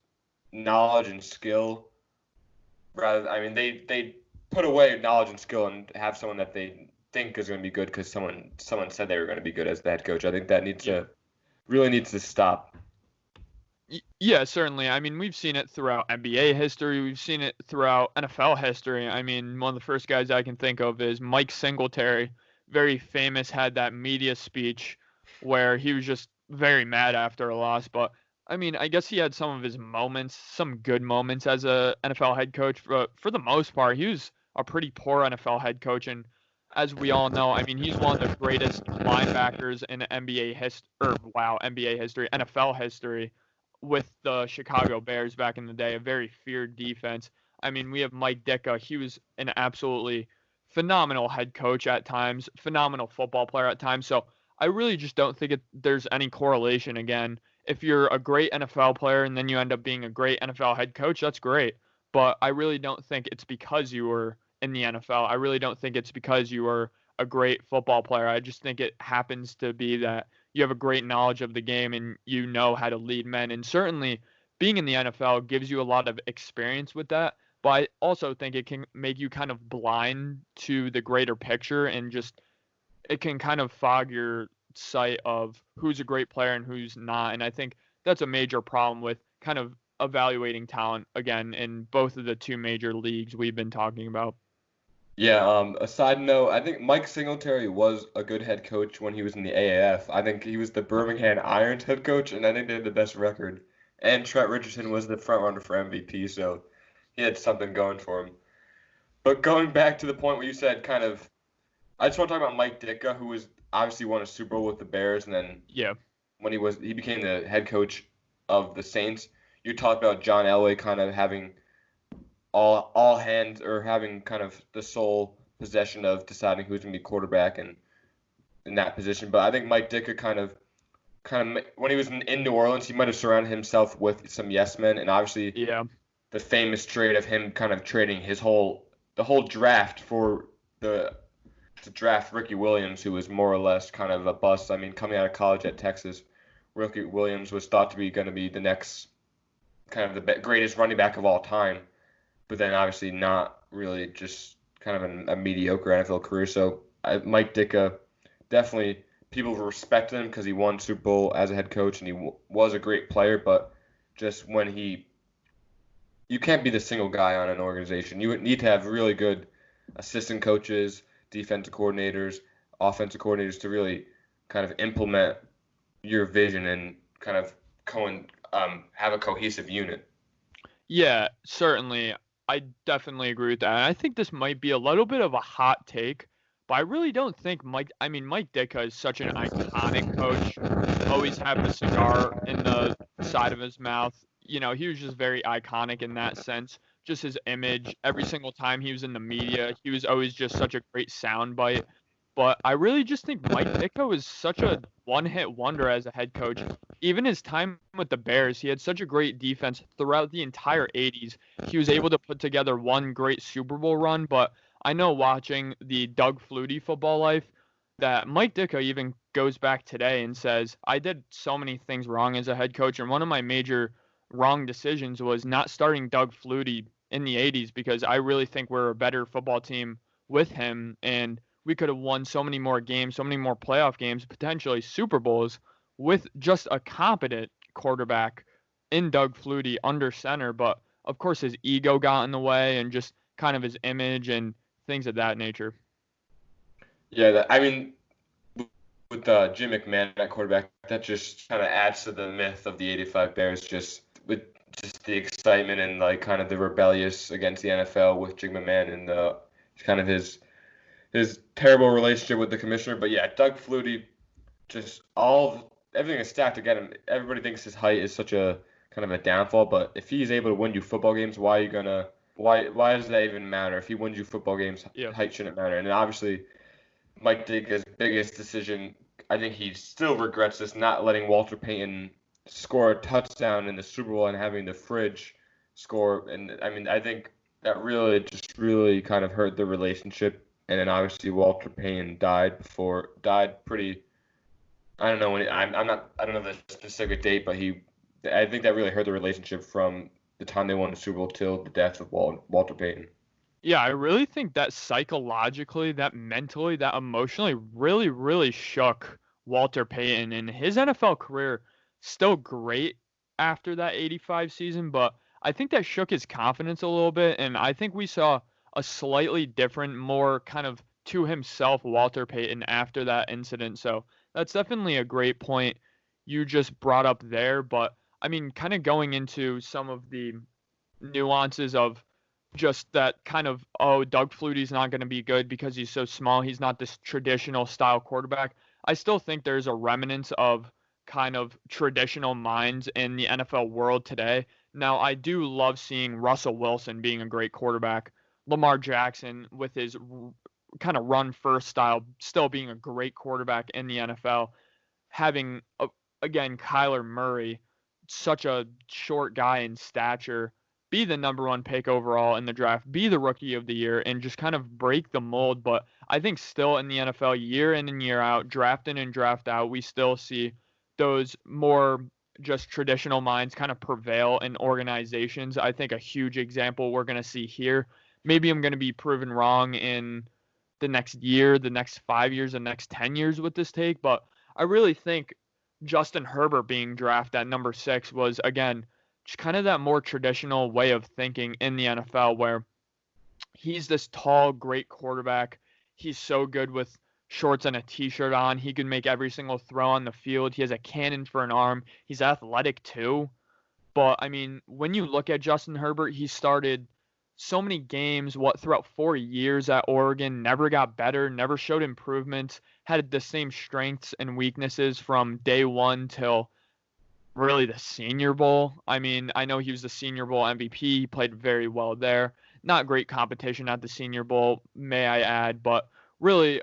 knowledge and skill rather. I mean, they put away knowledge and skill and have someone that they think is going to be good because someone said they were going to be good as the head coach. I think that really needs to stop. Yeah, certainly. I mean, we've seen it throughout NBA history. We've seen it throughout NFL history. I mean, one of the first guys I can think of is Mike Singletary, very famous, had that media speech where he was just very mad after a loss. But I mean, I guess he had some of his moments, some good moments as a NFL head coach. But for the most part, he was a pretty poor NFL head coach. And as we all know, I mean, he's one of the greatest linebackers in NBA history, or wow, NBA history, NFL history with the Chicago Bears back in the day, a very feared defense. I mean, we have Mike Ditka. He was an absolutely phenomenal head coach at times, phenomenal football player at times. So I really just don't think there's any correlation. Again, if you're a great NFL player and then you end up being a great NFL head coach, that's great. But I really don't think it's because you were in the NFL. I really don't think it's because you were a great football player. I just think it happens to be that you have a great knowledge of the game and you know how to lead men. And certainly being in the NFL gives you a lot of experience with that. But I also think it can make you kind of blind to the greater picture and just it can kind of fog your sight of who's a great player and who's not. And I think that's a major problem with kind of evaluating talent again in both of the two major leagues we've been talking about. Yeah, a side note, I think Mike Singletary was a good head coach when he was in the AAF. I think he was the Birmingham Irons head coach, and I think they had the best record. And Trent Richardson was the front runner for MVP, so he had something going for him. But going back to the point where you said kind of, I just want to talk about Mike Ditka, who was obviously won a Super Bowl with the Bears, and then Yeah. when he became the head coach of the Saints, you talked about John Elway kind of having all hands or having kind of the sole possession of deciding who's going to be quarterback and in that position. But I think Mike Ditka kind of when he was in New Orleans, he might have surrounded himself with some yes men, and obviously Yeah. the famous trade of him kind of trading the whole draft for to draft Ricky Williams, who was more or less kind of a bust. I mean, coming out of college at Texas, Ricky Williams was thought to be going to be the next kind of the greatest running back of all time, but then obviously not really, just kind of a mediocre NFL career. So Mike Ditka definitely people respect him because he won Super Bowl as a head coach and he was a great player, but just when you can't be the single guy on an organization. You would need to have really good assistant coaches, defensive coordinators, offensive coordinators to really kind of implement your vision and kind of have a cohesive unit. Yeah, certainly. I definitely agree with that. And I think this might be a little bit of a hot take, but I really don't think Mike Ditka is such an iconic coach. Always have the cigar in the side of his mouth. He was just very iconic in that sense. Just his image. Every single time he was in the media, he was always just such a great soundbite. But I really just think Mike Ditka was such a one-hit wonder as a head coach. Even his time with the Bears, he had such a great defense throughout the entire 80s. He was able to put together one great Super Bowl run, but I know watching the Doug Flutie Football Life that Mike Ditka even goes back today and says, I did so many things wrong as a head coach, and one of my major wrong decisions was not starting Doug Flutie in the 80s because I really think we're a better football team with him, and we could have won so many more games, so many more playoff games, potentially Super Bowls, with just a competent quarterback in Doug Flutie under center. But of course, his ego got in the way and just kind of his image and things of that nature. Yeah, with Jim McMahon at quarterback, that just kind of adds to the myth of the '85 Bears, just with just the excitement and like kind of the rebellious against the NFL with Jim McMahon and kind of his terrible relationship with the commissioner. But yeah, Doug Flutie, just everything is stacked against him. Everybody thinks his height is such a kind of a downfall, but if he's able to win you football games, why does that even matter? If he wins you football games, Yeah. height shouldn't matter. And obviously, Mike Ditka's biggest decision, I think he still regrets this, not letting Walter Payton score a touchdown in the Super Bowl and having the fridge score. And I think that really kind of hurt the relationship. And then obviously Walter Payton died pretty. I don't know when I don't know the specific date, but I think that really hurt the relationship from the time they won the Super Bowl till the death of Walter Payton. Yeah, I really think that psychologically, that mentally, that emotionally really, really shook Walter Payton, and his NFL career still great after that 85 season, but I think that shook his confidence a little bit, and I think we saw a slightly different, more kind of to himself Walter Payton after that incident. So that's definitely a great point you just brought up there, but kind of going into some of the nuances of just that kind of, Doug Flutie's not going to be good because he's so small. He's not this traditional style quarterback. I still think there's a remnant of kind of traditional minds in the NFL world today. Now, I do love seeing Russell Wilson being a great quarterback, Lamar Jackson with his kind of run first style still being a great quarterback in the NFL, having, again, Kyler Murray, such a short guy in stature, be the number one pick overall in the draft, be the rookie of the year, and just kind of break the mold. But I think still in the NFL, year in and year out, draft in and draft out, we still see those more just traditional minds kind of prevail in organizations. I think a huge example we're going to see here. Maybe I'm going to be proven wrong in the next year, the next 5 years, the next 10 years with this take, but I really think Justin Herbert being drafted at number 6 was, again, just kind of that more traditional way of thinking in the NFL where he's this tall, great quarterback. He's so good with shorts and a t-shirt on. He can make every single throw on the field. He has a cannon for an arm. He's athletic too. But, when you look at Justin Herbert, he started so many games, throughout 4 years at Oregon, never got better, never showed improvement, had the same strengths and weaknesses from day one till really the Senior Bowl. I know he was the Senior Bowl MVP. He played very well there. Not great competition at the Senior Bowl, may I add, but really,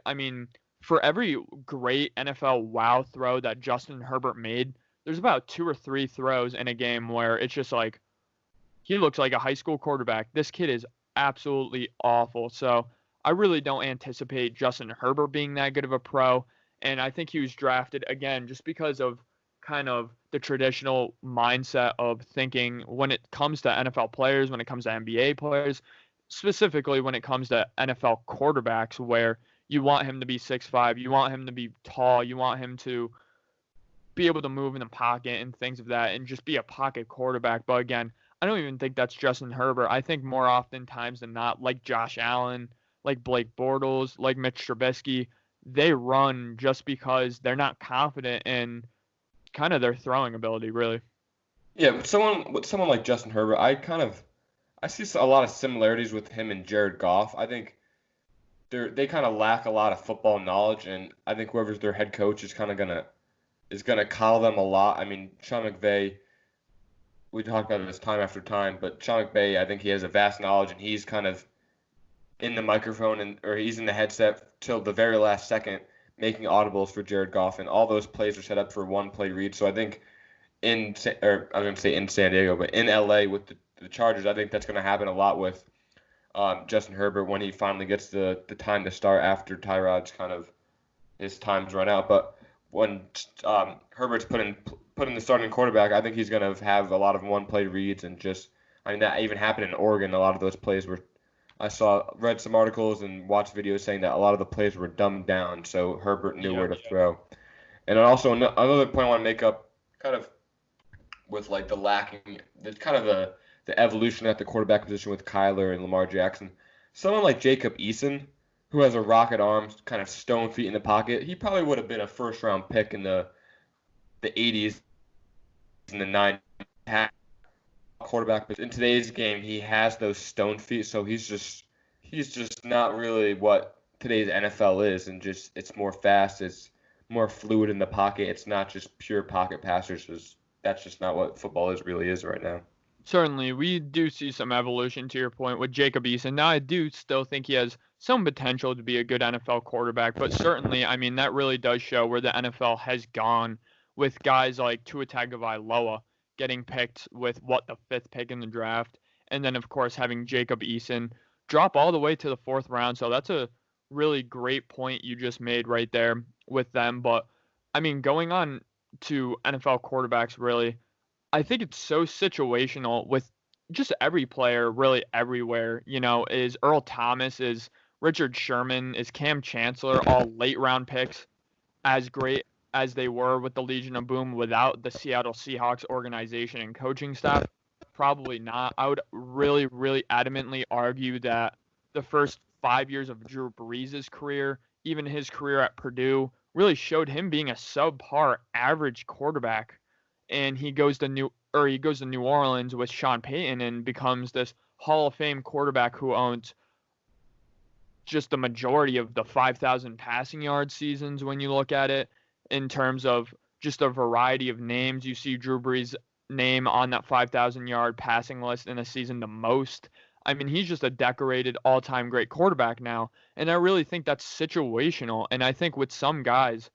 for every great NFL wow throw that Justin Herbert made, there's about 2 or 3 throws in a game where it's just like, he looks like a high school quarterback. This kid is absolutely awful. So I really don't anticipate Justin Herbert being that good of a pro. And I think he was drafted, again, just because of kind of the traditional mindset of thinking when it comes to NFL players, when it comes to NBA players, specifically when it comes to NFL quarterbacks, where you want him to be 6'5", you want him to be tall, you want him to be able to move in the pocket and things of that and just be a pocket quarterback. But again, I don't even think that's Justin Herbert. I think more often times than not, like Josh Allen, like Blake Bortles, like Mitch Trubisky, they run just because they're not confident in kind of their throwing ability, really. Yeah, with someone like Justin Herbert, I see a lot of similarities with him and Jared Goff. I think they kind of lack a lot of football knowledge, and I think whoever's their head coach is gonna coddle them a lot. I mean, Sean McVay, we talk about this time after time, but Sean McVay, I think he has a vast knowledge, and he's kind of in the microphone or he's in the headset till the very last second, making audibles for Jared Goff, and all those plays are set up for one play read. So I think I was gonna say in San Diego, but in LA with the Chargers, I think that's gonna happen a lot with Justin Herbert when he finally gets the time to start after Tyrod's kind of his time's run out. But when Herbert's put in the starting quarterback, I think he's going to have a lot of one-play reads and that even happened in Oregon. A lot of those plays read some articles and watched videos saying that a lot of the plays were dumbed down, so Herbert knew where to throw. And also another point I want to make up, kind of with like the evolution at the quarterback position with Kyler and Lamar Jackson. Someone like Jacob Eason, who has a rocket arm, kind of stone feet in the pocket, he probably would have been a first-round pick in the 80s and the 90s. Quarterback, but in today's game, he has those stone feet, so he's just not really what today's NFL is, and just it's more fast, it's more fluid in the pocket. It's not just pure pocket passers. That's just not what football really is right now. Certainly, we do see some evolution to your point with Jacob Eason. Now, I do still think he has some potential to be a good NFL quarterback, but certainly, I mean, that really does show where the NFL has gone with guys like Tua Tagovailoa getting picked with the 5th pick in the draft, and then, of course, having Jacob Eason drop all the way to the 4th round. So that's a really great point you just made right there with them. But, I mean, going on to NFL quarterbacks, really, I think it's so situational with just every player really everywhere. Is Earl Thomas, is Richard Sherman, is Cam Chancellor, all late round picks, as great as they were with the Legion of Boom without the Seattle Seahawks organization and coaching staff? Probably not. I would really, really adamantly argue that the first 5 years of Drew Brees' career, even his career at Purdue, really showed him being a subpar average quarterback. And he goes to New Orleans with Sean Payton and becomes this Hall of Fame quarterback who owns just the majority of the 5,000 passing yard seasons when you look at it in terms of just a variety of names. You see Drew Brees' name on that 5,000 yard passing list in a season the most. I mean, he's just a decorated all-time great quarterback now, and I really think that's situational. And I think with some guys,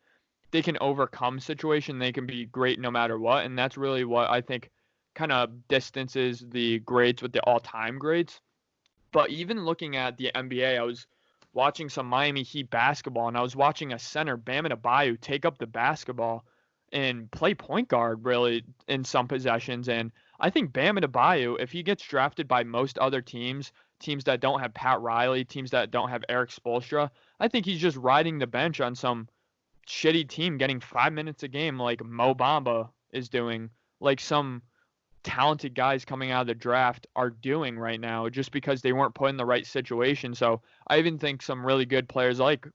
they can overcome situation. They can be great no matter what. And that's really what I think kind of distances the grades with the all-time grades. But even looking at the NBA, I was watching some Miami Heat basketball, and I was watching a center, Bam Adebayo, take up the basketball and play point guard really in some possessions. And I think Bam Adebayo, if he gets drafted by most other teams that don't have Pat Riley, teams that don't have Eric Spoelstra, I think he's just riding the bench on some shitty team getting 5 minutes a game like Mo Bamba is doing, like some talented guys coming out of the draft are doing right now just because they weren't put in the right situation. So I even think some really good players like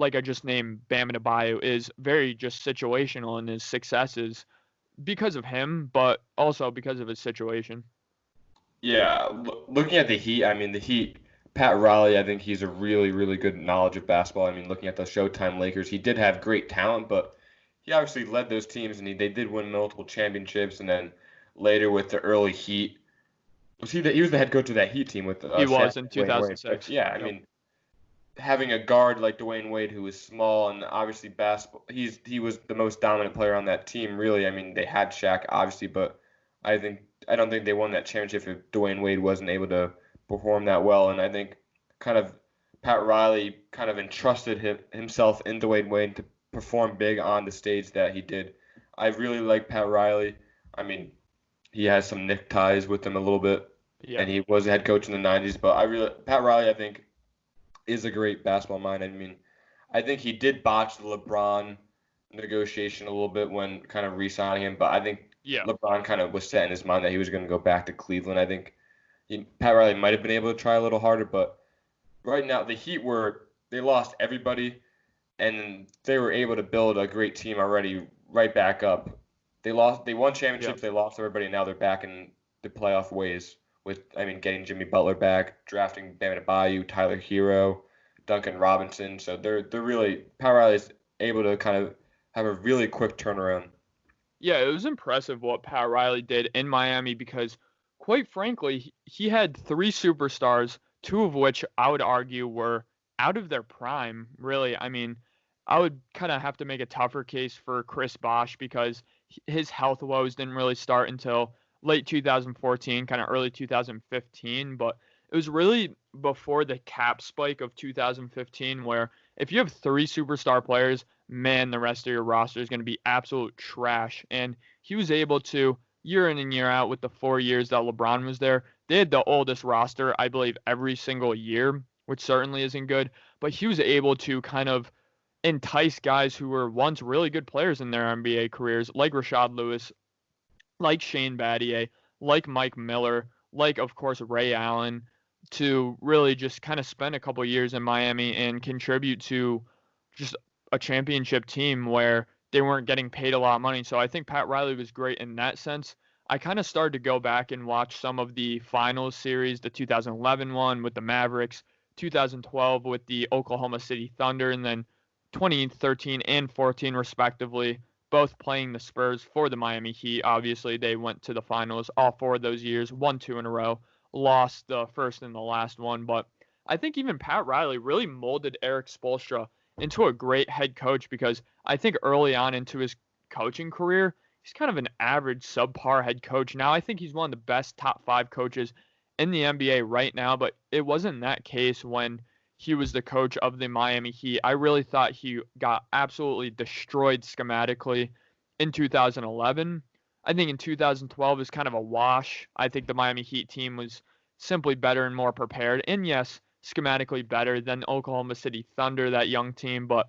I just named Bam Adebayo is very just situational in his successes because of him, but also because of his situation. Yeah, looking at the Heat, I mean, the Heat, Pat Riley, I think he's a really, really good knowledge of basketball. I mean, looking at the Showtime Lakers, he did have great talent, but he obviously led those teams, and they did win multiple championships. And then later with the early Heat, he was the head coach of that Heat team with he was in 2006. Yeah, I mean, having a guard like Dwayne Wade who was small and obviously basketball, he was the most dominant player on that team. Really, I mean, they had Shaq obviously, but I don't think they won that championship if Dwayne Wade wasn't able to perform that well. And I think kind of Pat Riley kind of entrusted himself in Dwayne Wade to perform big on the stage that he did. I really like Pat Riley. I mean, he has some Knick ties with him a little bit, and he was a head coach in the 90s. But Pat Riley, I think is a great basketball mind. I mean, I think he did botch the LeBron negotiation a little bit when kind of re-signing him, but I think Yeah. LeBron kind of was set in his mind that he was going to go back to Cleveland. I think Pat Riley might have been able to try a little harder, but right now the Heat they lost everybody, and they were able to build a great team already right back up. They won championships, they lost everybody, and now they're back in the playoff ways with, I mean, getting Jimmy Butler back, drafting Bam Adebayo, Tyler Hero, Duncan Robinson. So they're really, Pat Riley's able to kind of have a really quick turnaround. Yeah, it was impressive what Pat Riley did in Miami because, quite frankly, he had three superstars, two of which I would argue were out of their prime, really. I mean, I would kind of have to make a tougher case for Chris Bosh because his health woes didn't really start until late 2014, kind of early 2015, but it was really before the cap spike of 2015 where if you have three superstar players, man, the rest of your roster is going to be absolute trash. And he was able to, year in and year out, with the 4 years that LeBron was there, they had the oldest roster, I believe, every single year, which certainly isn't good. But he was able to kind of entice guys who were once really good players in their NBA careers, like Rashad Lewis, like Shane Battier, like Mike Miller, like, of course, Ray Allen, to really just kind of spend a couple years in Miami and contribute to just a championship team where they weren't getting paid a lot of money. So I think Pat Riley was great in that sense. I kind of started to go back and watch some of the finals series, the 2011 one with the Mavericks, 2012 with the Oklahoma City Thunder, and then 2013 and 14 respectively, both playing the Spurs for the Miami Heat. Obviously, they went to the finals all 4 of those years, won 2 in a row, lost the first and the last one. But I think even Pat Riley really molded Eric Spoelstra into a great head coach because I think early on into his coaching career, he's kind of an average subpar head coach. Now I think he's one of the best top 5 coaches in the NBA right now, but it wasn't that case when he was the coach of the Miami Heat. I really thought he got absolutely destroyed schematically in 2011. I think in 2012 is kind of a wash. I think the Miami Heat team was simply better and more prepared. And yes, schematically better than Oklahoma City Thunder, that young team, but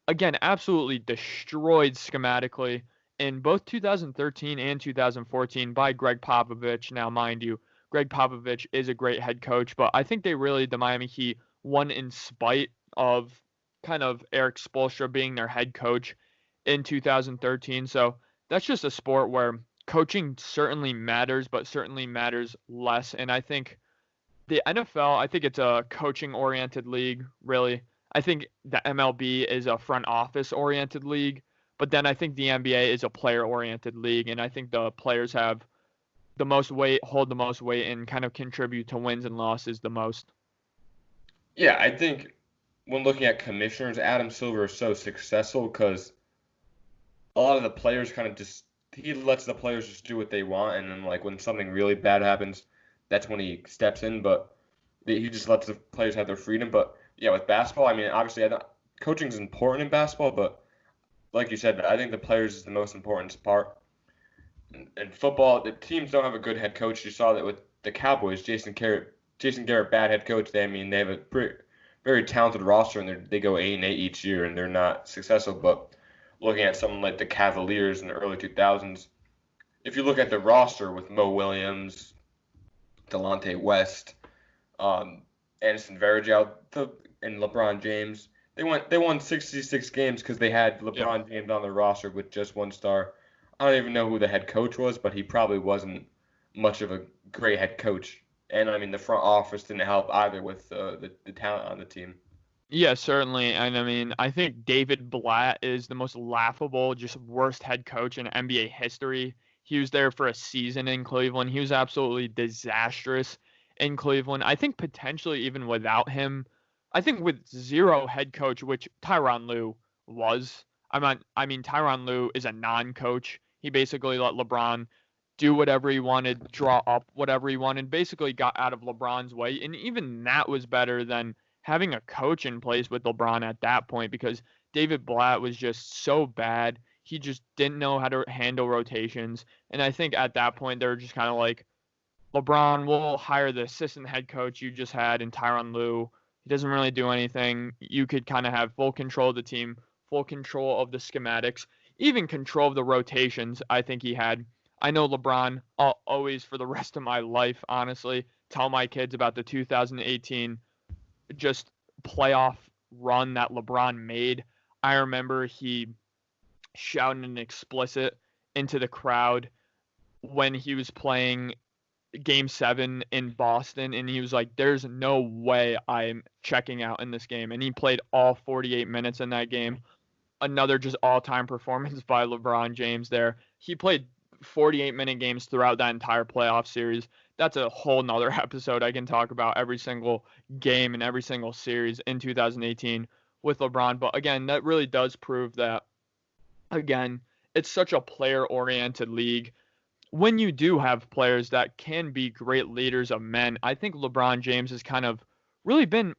again, absolutely destroyed schematically in both 2013 and 2014 by Greg Popovich. Now, mind you, Greg Popovich is a great head coach, but I think the Miami Heat won in spite of kind of Eric Spoelstra being their head coach in 2013. So that's just a sport where coaching certainly matters, but certainly matters less. And I think the NFL, I think it's a coaching oriented league, really. I think the MLB is a front office oriented league, but then I think the NBA is a player oriented league. And I think the players have the most weight, hold the most weight, and kind of contribute to wins and losses the most. Yeah, I think when looking at commissioners, Adam Silver is so successful because a lot of the players kind of just he lets the players just do what they want, and then like when something really bad happens, that's when he steps in. But he just lets the players have their freedom. But yeah, with basketball, I mean, obviously, coaching is important in basketball, but like you said, I think the players is the most important part. In football, the teams don't have a good head coach. You saw that with the Cowboys, Jason Garrett, bad head coach. They have a very talented roster, and they go 8-8 each year, and they're not successful. But looking at someone like the Cavaliers in the early 2000s, if you look at the roster with Mo Williams, Delonte West, Anderson Varejao, and LeBron James, they won 66 games because they had LeBron James on the roster with just one star. I don't even know who the head coach was, but he probably wasn't much of a great head coach. And I mean, the front office didn't help either with the talent on the team. Yeah, certainly. And I mean, I think David Blatt is the most laughable, just worst head coach in NBA history. He was there for a season in Cleveland. He was absolutely disastrous in Cleveland. I think potentially even without him, I think with zero head coach, which Tyronn Lue was. I mean, Tyronn Lue is a non-coach. He basically let LeBron do whatever he wanted, draw up whatever he wanted, basically got out of LeBron's way. And even that was better than having a coach in place with LeBron at that point because David Blatt was just so bad. He just didn't know how to handle rotations. And I think at that point, they were just kind of like, LeBron, we'll hire the assistant head coach you just had in Tyronn Lue. He doesn't really do anything. You could kind of have full control of the team, full control of the schematics, even control of the rotations. I think he had. I know LeBron, I'll always for the rest of my life, honestly, tell my kids about the 2018 just playoff run that LeBron made. I remember he shouting an explicit into the crowd when he was playing game 7 in Boston, and he was like, there's no way I'm checking out in this game. And he played all 48 minutes in that game. Another just all-time performance by LeBron James there. He played 48-minute games throughout that entire playoff series. That's a whole nother episode. I can talk about every single game and every single series in 2018 with LeBron. But again, that really does prove that, again, it's such a player-oriented league. When you do have players that can be great leaders of men, I think LeBron James has kind of really been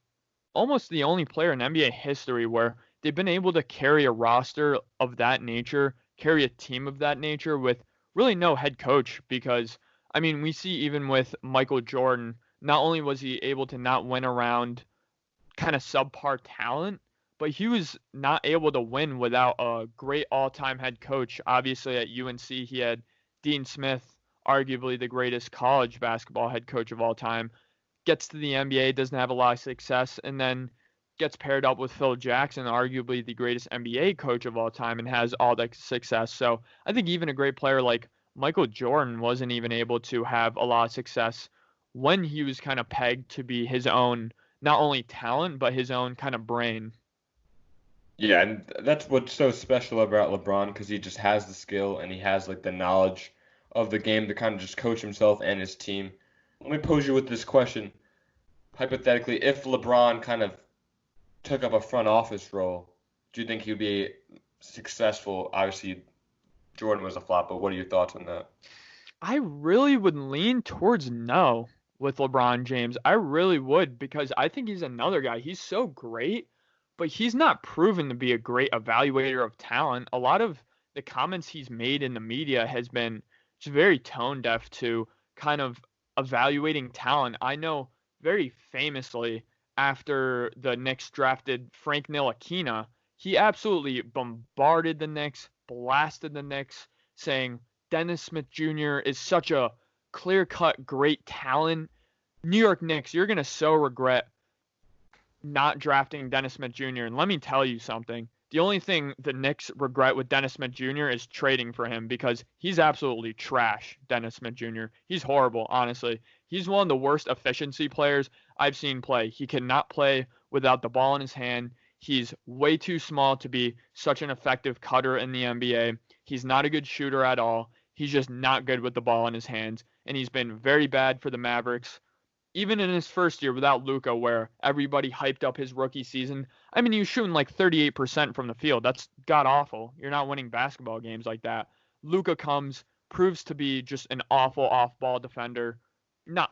almost the only player in NBA history where they've been able to carry a roster of that nature, carry a team of that nature with really no head coach. Because, I mean, we see even with Michael Jordan, not only was he able to not win around kind of subpar talent, but he was not able to win without a great all-time head coach. Obviously, at UNC, he had Dean Smith, arguably the greatest college basketball head coach of all time. Gets to the NBA, doesn't have a lot of success, and then gets paired up with Phil Jackson, arguably the greatest NBA coach of all time, and has all that success. So I think even a great player like Michael Jordan wasn't even able to have a lot of success when he was kind of pegged to be his own, not only talent, but his own kind of brain. Yeah, and that's what's so special about LeBron because he just has the skill and he has like the knowledge of the game to kind of just coach himself and his team. Let me pose you with this question. Hypothetically, if LeBron kind of took up a front office role, do you think he would be successful? Obviously, Jordan was a flop, but what are your thoughts on that? I really would lean towards no with LeBron James. I really would, because I think he's another guy. He's so great, but he's not proven to be a great evaluator of talent. A lot of the comments he's made in the media has been just very tone deaf to kind of evaluating talent. I know very famously after the Knicks drafted Frank Ntilikina, he absolutely bombarded the Knicks, blasted the Knicks, saying Dennis Smith Jr. is such a clear-cut great talent. New York Knicks, you're going to so regret not drafting Dennis Smith Jr. And let me tell you something. The only thing the Knicks regret with Dennis Smith Jr. is trading for him, because he's absolutely trash, Dennis Smith Jr. He's horrible, honestly. He's one of the worst efficiency players I've seen play. He cannot play without the ball in his hand. He's way too small to be such an effective cutter in the NBA. He's not a good shooter at all. He's just not good with the ball in his hands. And he's been very bad for the Mavericks. Even in his first year without Luka, where everybody hyped up his rookie season, I mean, he was shooting like 38% from the field. That's god-awful. You're not winning basketball games like that. Luka comes, proves to be just an awful off-ball defender. Not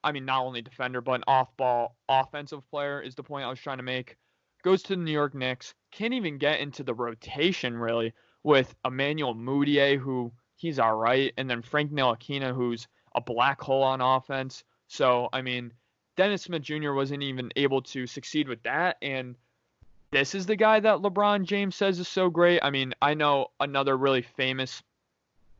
only defender, but an off-ball offensive player is the point I was trying to make. Goes to the New York Knicks. Can't even get into the rotation, really, with Emmanuel Mudiay, who he's all right, and then Frank Ntilikina, who's a black hole on offense. So, I mean, Dennis Smith Jr. wasn't even able to succeed with that. And this is the guy that LeBron James says is so great. I mean, I know another really famous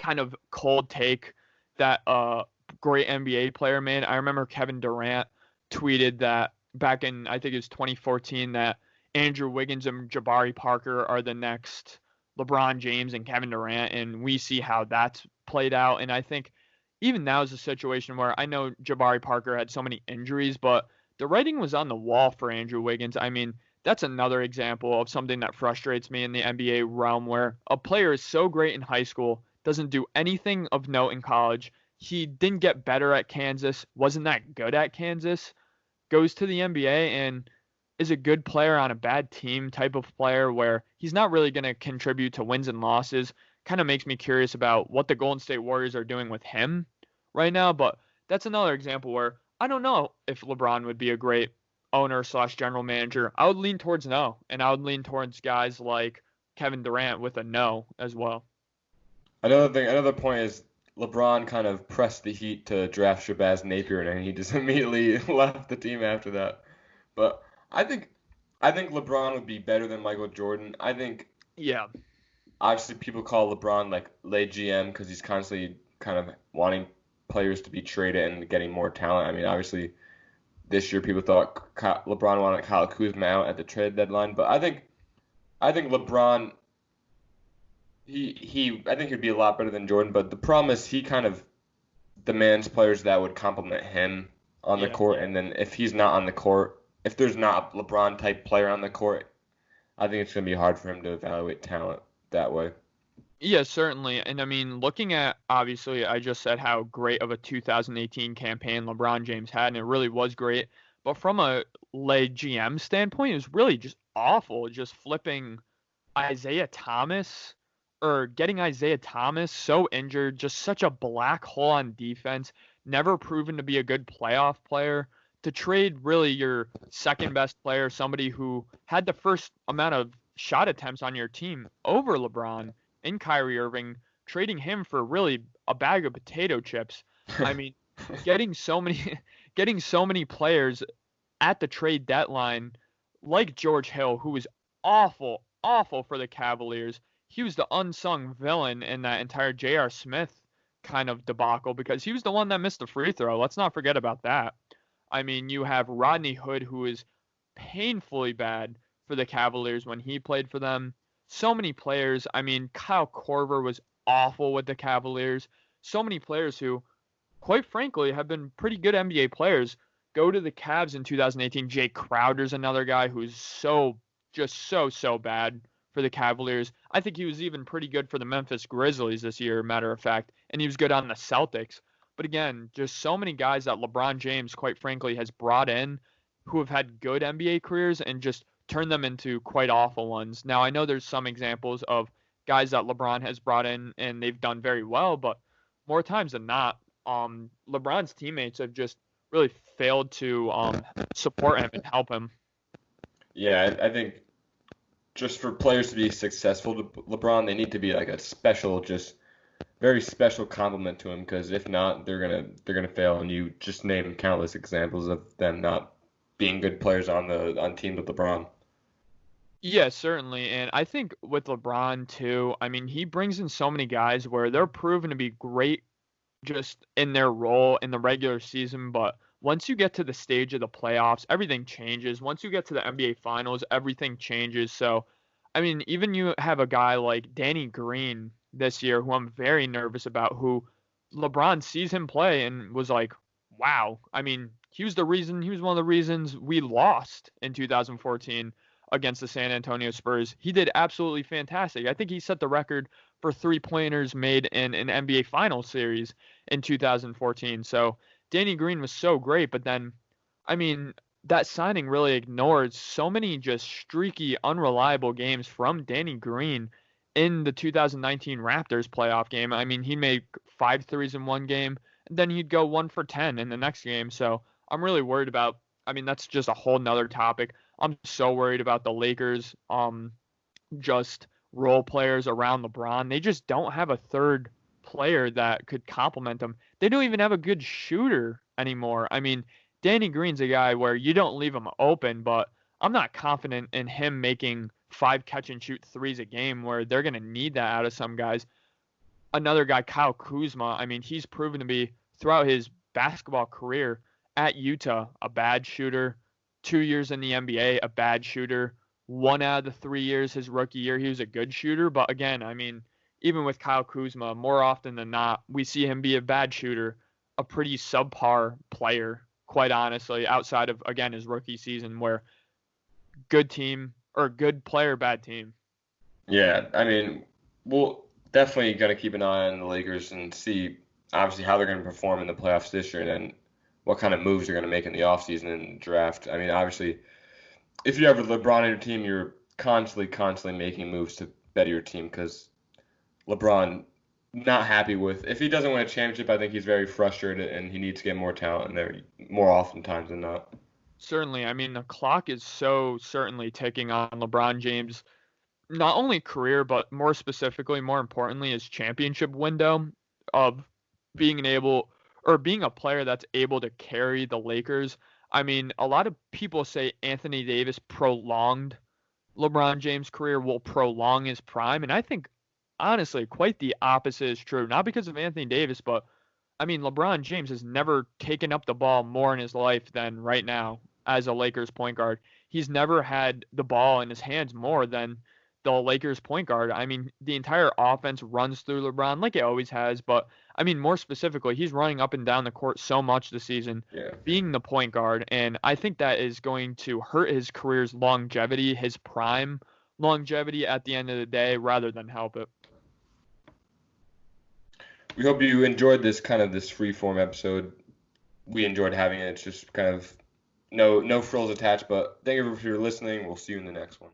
kind of cold take that a great NBA player made. I remember Kevin Durant tweeted that back in, I think it was 2014, that Andrew Wiggins and Jabari Parker are the next LeBron James and Kevin Durant. And we see how that's played out. And I think even now is a situation where I know Jabari Parker had so many injuries, but the writing was on the wall for Andrew Wiggins. I mean, that's another example of something that frustrates me in the NBA realm, where a player is so great in high school, doesn't do anything of note in college. He didn't get better at Kansas, wasn't that good at Kansas, goes to the NBA and is a good player on a bad team type of player where he's not really going to contribute to wins and losses. Kind of makes me curious about what the Golden State Warriors are doing with him right now. But that's another example where I don't know if LeBron would be a great owner / general manager. I would lean towards no, and I would lean towards guys like Kevin Durant with a no as well. Another point is LeBron kind of pressed the Heat to draft Shabazz Napier, and he just immediately left the team after that. But I think I think LeBron would be better than Michael Jordan. I think Yeah. obviously people call LeBron like late GM because he's constantly kind of wanting players to be traded and getting more talent. I mean, obviously this year people thought LeBron wanted Kyle Kuzma out at the trade deadline, but I think LeBron I think he'd be a lot better than Jordan, but the problem is he kind of demands players that would complement him on the Yeah. court, and then if he's not on the court, if there's not a LeBron type player on the court, I think it's going to be hard for him to evaluate talent that way. Yeah, certainly. And I mean, looking at obviously, I just said how great of a 2018 campaign LeBron James had, and it really was great. But from a late GM standpoint, it was really just awful. Just flipping Isaiah Thomas or getting Isaiah Thomas so injured, just such a black hole on defense, never proven to be a good playoff player. To trade really your second best player, somebody who had the first amount of shot attempts on your team over LeBron in Kyrie Irving, trading him for really a bag of potato chips. I mean, getting so many getting so many players at the trade deadline like George Hill, who was awful, awful for the Cavaliers. He was the unsung villain in that entire J.R. Smith kind of debacle because he was the one that missed the free throw. Let's not forget about that. I mean, you have Rodney Hood, who is painfully bad for the Cavaliers when he played for them. So many players. I mean, Kyle Korver was awful with the Cavaliers. So many players who, quite frankly, have been pretty good NBA players go to the Cavs in 2018. Jay Crowder's another guy who's so bad for the Cavaliers. I think he was even pretty good for the Memphis Grizzlies this year, matter of fact, and he was good on the Celtics. But again, just so many guys that LeBron James, quite frankly, has brought in who have had good NBA careers and just turned them into quite awful ones. Now, I know there's some examples of guys that LeBron has brought in and they've done very well, but more times than not, LeBron's teammates have just really failed to support him and help him. Yeah, I think just for players to be successful to LeBron, they need to be like a special, just very special compliment to him. Because if not, they're gonna fail. And you just named countless examples of them not being good players on teams with LeBron. Yeah, certainly. And I think with LeBron too, I mean, he brings in so many guys where they're proven to be great just in their role in the regular season, but once you get to the stage of the playoffs, everything changes. Once you get to the NBA Finals, everything changes. So, I mean, even you have a guy like Danny Green this year, who I'm very nervous about, who LeBron sees him play and was like, wow. I mean, he was one of the reasons we lost in 2014 against the San Antonio Spurs. He did absolutely fantastic. I think he set the record for three-pointers made in an NBA Finals series in 2014. So Danny Green was so great, but then, I mean, that signing really ignored so many just streaky, unreliable games from Danny Green in the 2019 Raptors playoff game. I mean, he made 5 threes in one game, and then he'd go 1 for 10 in the next game. So I'm really worried about. I mean, that's just a whole nother topic. I'm so worried about the Lakers. Just role players around LeBron. They just don't have a third player that could complement them. They don't even have a good shooter anymore. I mean, Danny Green's a guy where you don't leave him open, but I'm not confident in him making 5 catch and shoot threes a game where they're going to need that out of some guys. Another guy, Kyle Kuzma, I mean, he's proven to be, throughout his basketball career at Utah, a bad shooter. 2 years in the NBA, a bad shooter. 1 out of the 3 years, his rookie year, he was a good shooter. But again, I mean, even with Kyle Kuzma, more often than not, we see him be a bad shooter, a pretty subpar player, quite honestly, outside of, again, his rookie season where good team or good player, bad team. Yeah, I mean, we'll definitely gonna keep an eye on the Lakers and see obviously how they're gonna perform in the playoffs this year, and then what kind of moves they're gonna make in the offseason and draft. I mean, obviously, if you have a LeBron on your team, you're constantly making moves to better your team because LeBron not happy with if he doesn't win a championship. I think he's very frustrated and he needs to get more talent in there more often times than not. Certainly, I mean, the clock is so certainly ticking on LeBron James, not only career, but more specifically, more importantly, his championship window of being able or being a player that's able to carry the Lakers. I mean, a lot of people say Anthony Davis prolonged LeBron James' career, will prolong his prime, and I think honestly quite the opposite is true. Not because of Anthony Davis, but I mean, LeBron James has never taken up the ball more in his life than right now as a Lakers point guard. He's never had the ball in his hands more than the Lakers point guard. I mean, the entire offense runs through LeBron like it always has, but I mean, more specifically, he's running up and down the court so much this season, Yeah. being the point guard, and I think that is going to hurt his career's longevity, his prime longevity at the end of the day, rather than help it. We hope you enjoyed this free form episode. We enjoyed having it. It's just kind of no frills attached, but thank you for listening. We'll see you in the next one.